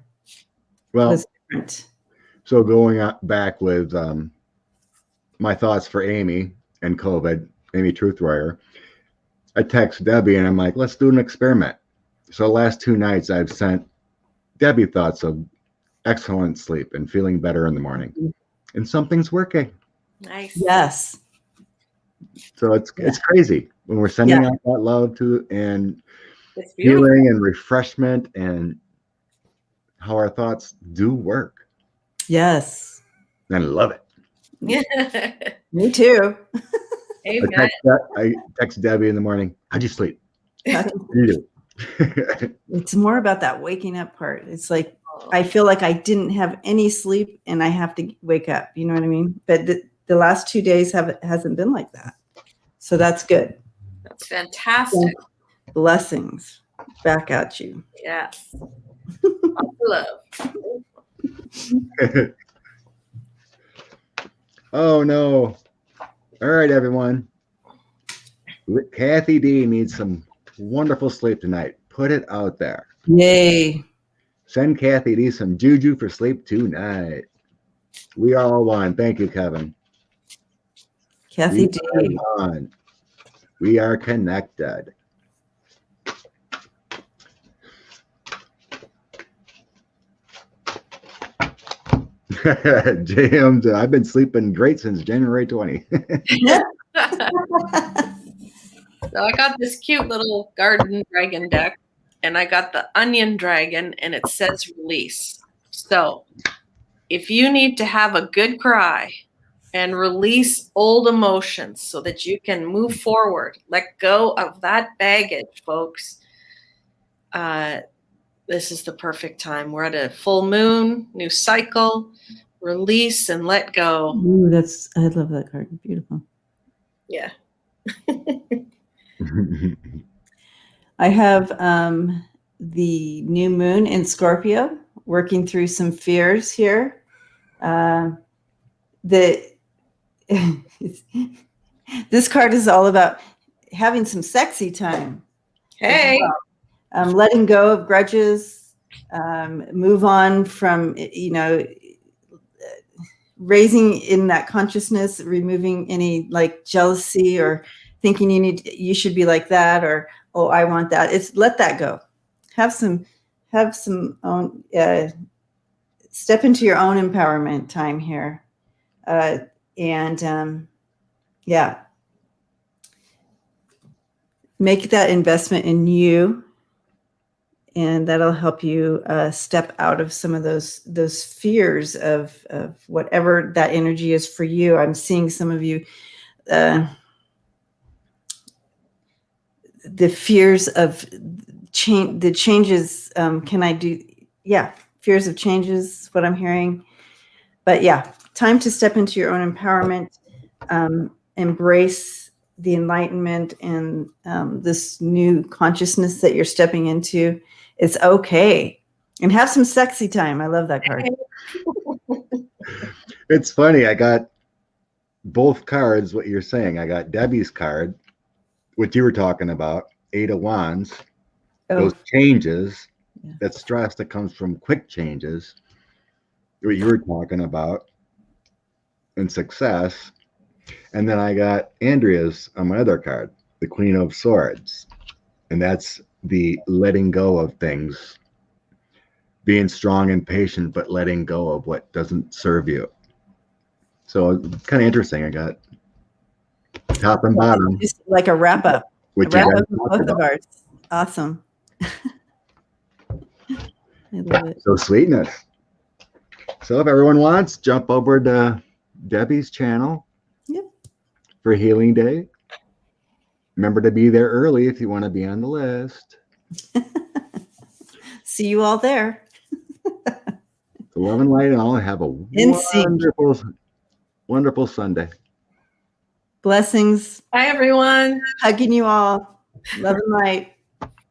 Well, was different. So going back with my thoughts for Amy and COVID, Amy Truthwire, I text Debbie and I'm like, let's do an experiment. So the last 2 nights I've sent Debbie thoughts of excellent sleep and feeling better in the morning. And something's working. Nice. Yes. So it's crazy when we're sending out that love to and It's beautiful. healing and refreshment and how our thoughts do work. Yes. And I love it. Me too. Amen. I text Debbie in the morning. How'd you sleep? What did you do? It's more about that waking up part. It's like I feel like I didn't have any sleep and I have to wake up. You know what I mean? But the last 2 days hasn't been like that. So that's good. That's fantastic. Blessings back at you. Yes. Love. Oh no. All right, everyone. Kathy D needs some wonderful sleep tonight. Put it out there. Yay. Send Kathy D some juju for sleep tonight. We are all one. Thank you, Kevin. Kathy D. We are connected. James, I've been sleeping great since January 20. So I got this cute little garden dragon deck, and I got the onion dragon, and it says release. So if you need to have a good cry and release old emotions so that you can move forward, let go of that baggage, folks, this is the perfect time. We're at a full moon, new cycle, release and let go. Ooh, I love that card. Beautiful. Yeah. I have the new moon in Scorpio, working through some fears here. This card is all about having some sexy time. Hey. Letting go of grudges, move on from, raising in that consciousness, removing any like jealousy or thinking you should be like that, or, oh, I want that. It's let that go. Have some own, step into your own empowerment time here. Make that investment in you. And that'll help you step out of some of those fears of whatever that energy is for you. I'm seeing some of you, the fears of change, the changes. Fears of changes, what I'm hearing. But yeah, time to step into your own empowerment, embrace the enlightenment and this new consciousness that you're stepping into. It's okay. And have some sexy time. I love that card. It's funny. I got both cards, what you're saying. I got Debbie's card, what you were talking about, 8 of Wands. Those changes, that stress that comes from quick changes, what you were talking about, and success. And then I got Andrea's on my other card, the Queen of Swords. And that's the letting go of things, being strong and patient, but letting go of what doesn't serve you. So it's kind of interesting. I got top and bottom. Just like a wrap up. Which Wrap up both of ours. Awesome. I love it. So sweetness. So if everyone wants, jump over to Debbie's channel. Yep. For Healing Day. Remember to be there early if you want to be on the list. See you all there. Love and light, and all have a wonderful Sunday. Blessings. Bye, everyone. Hugging you all. Love and light.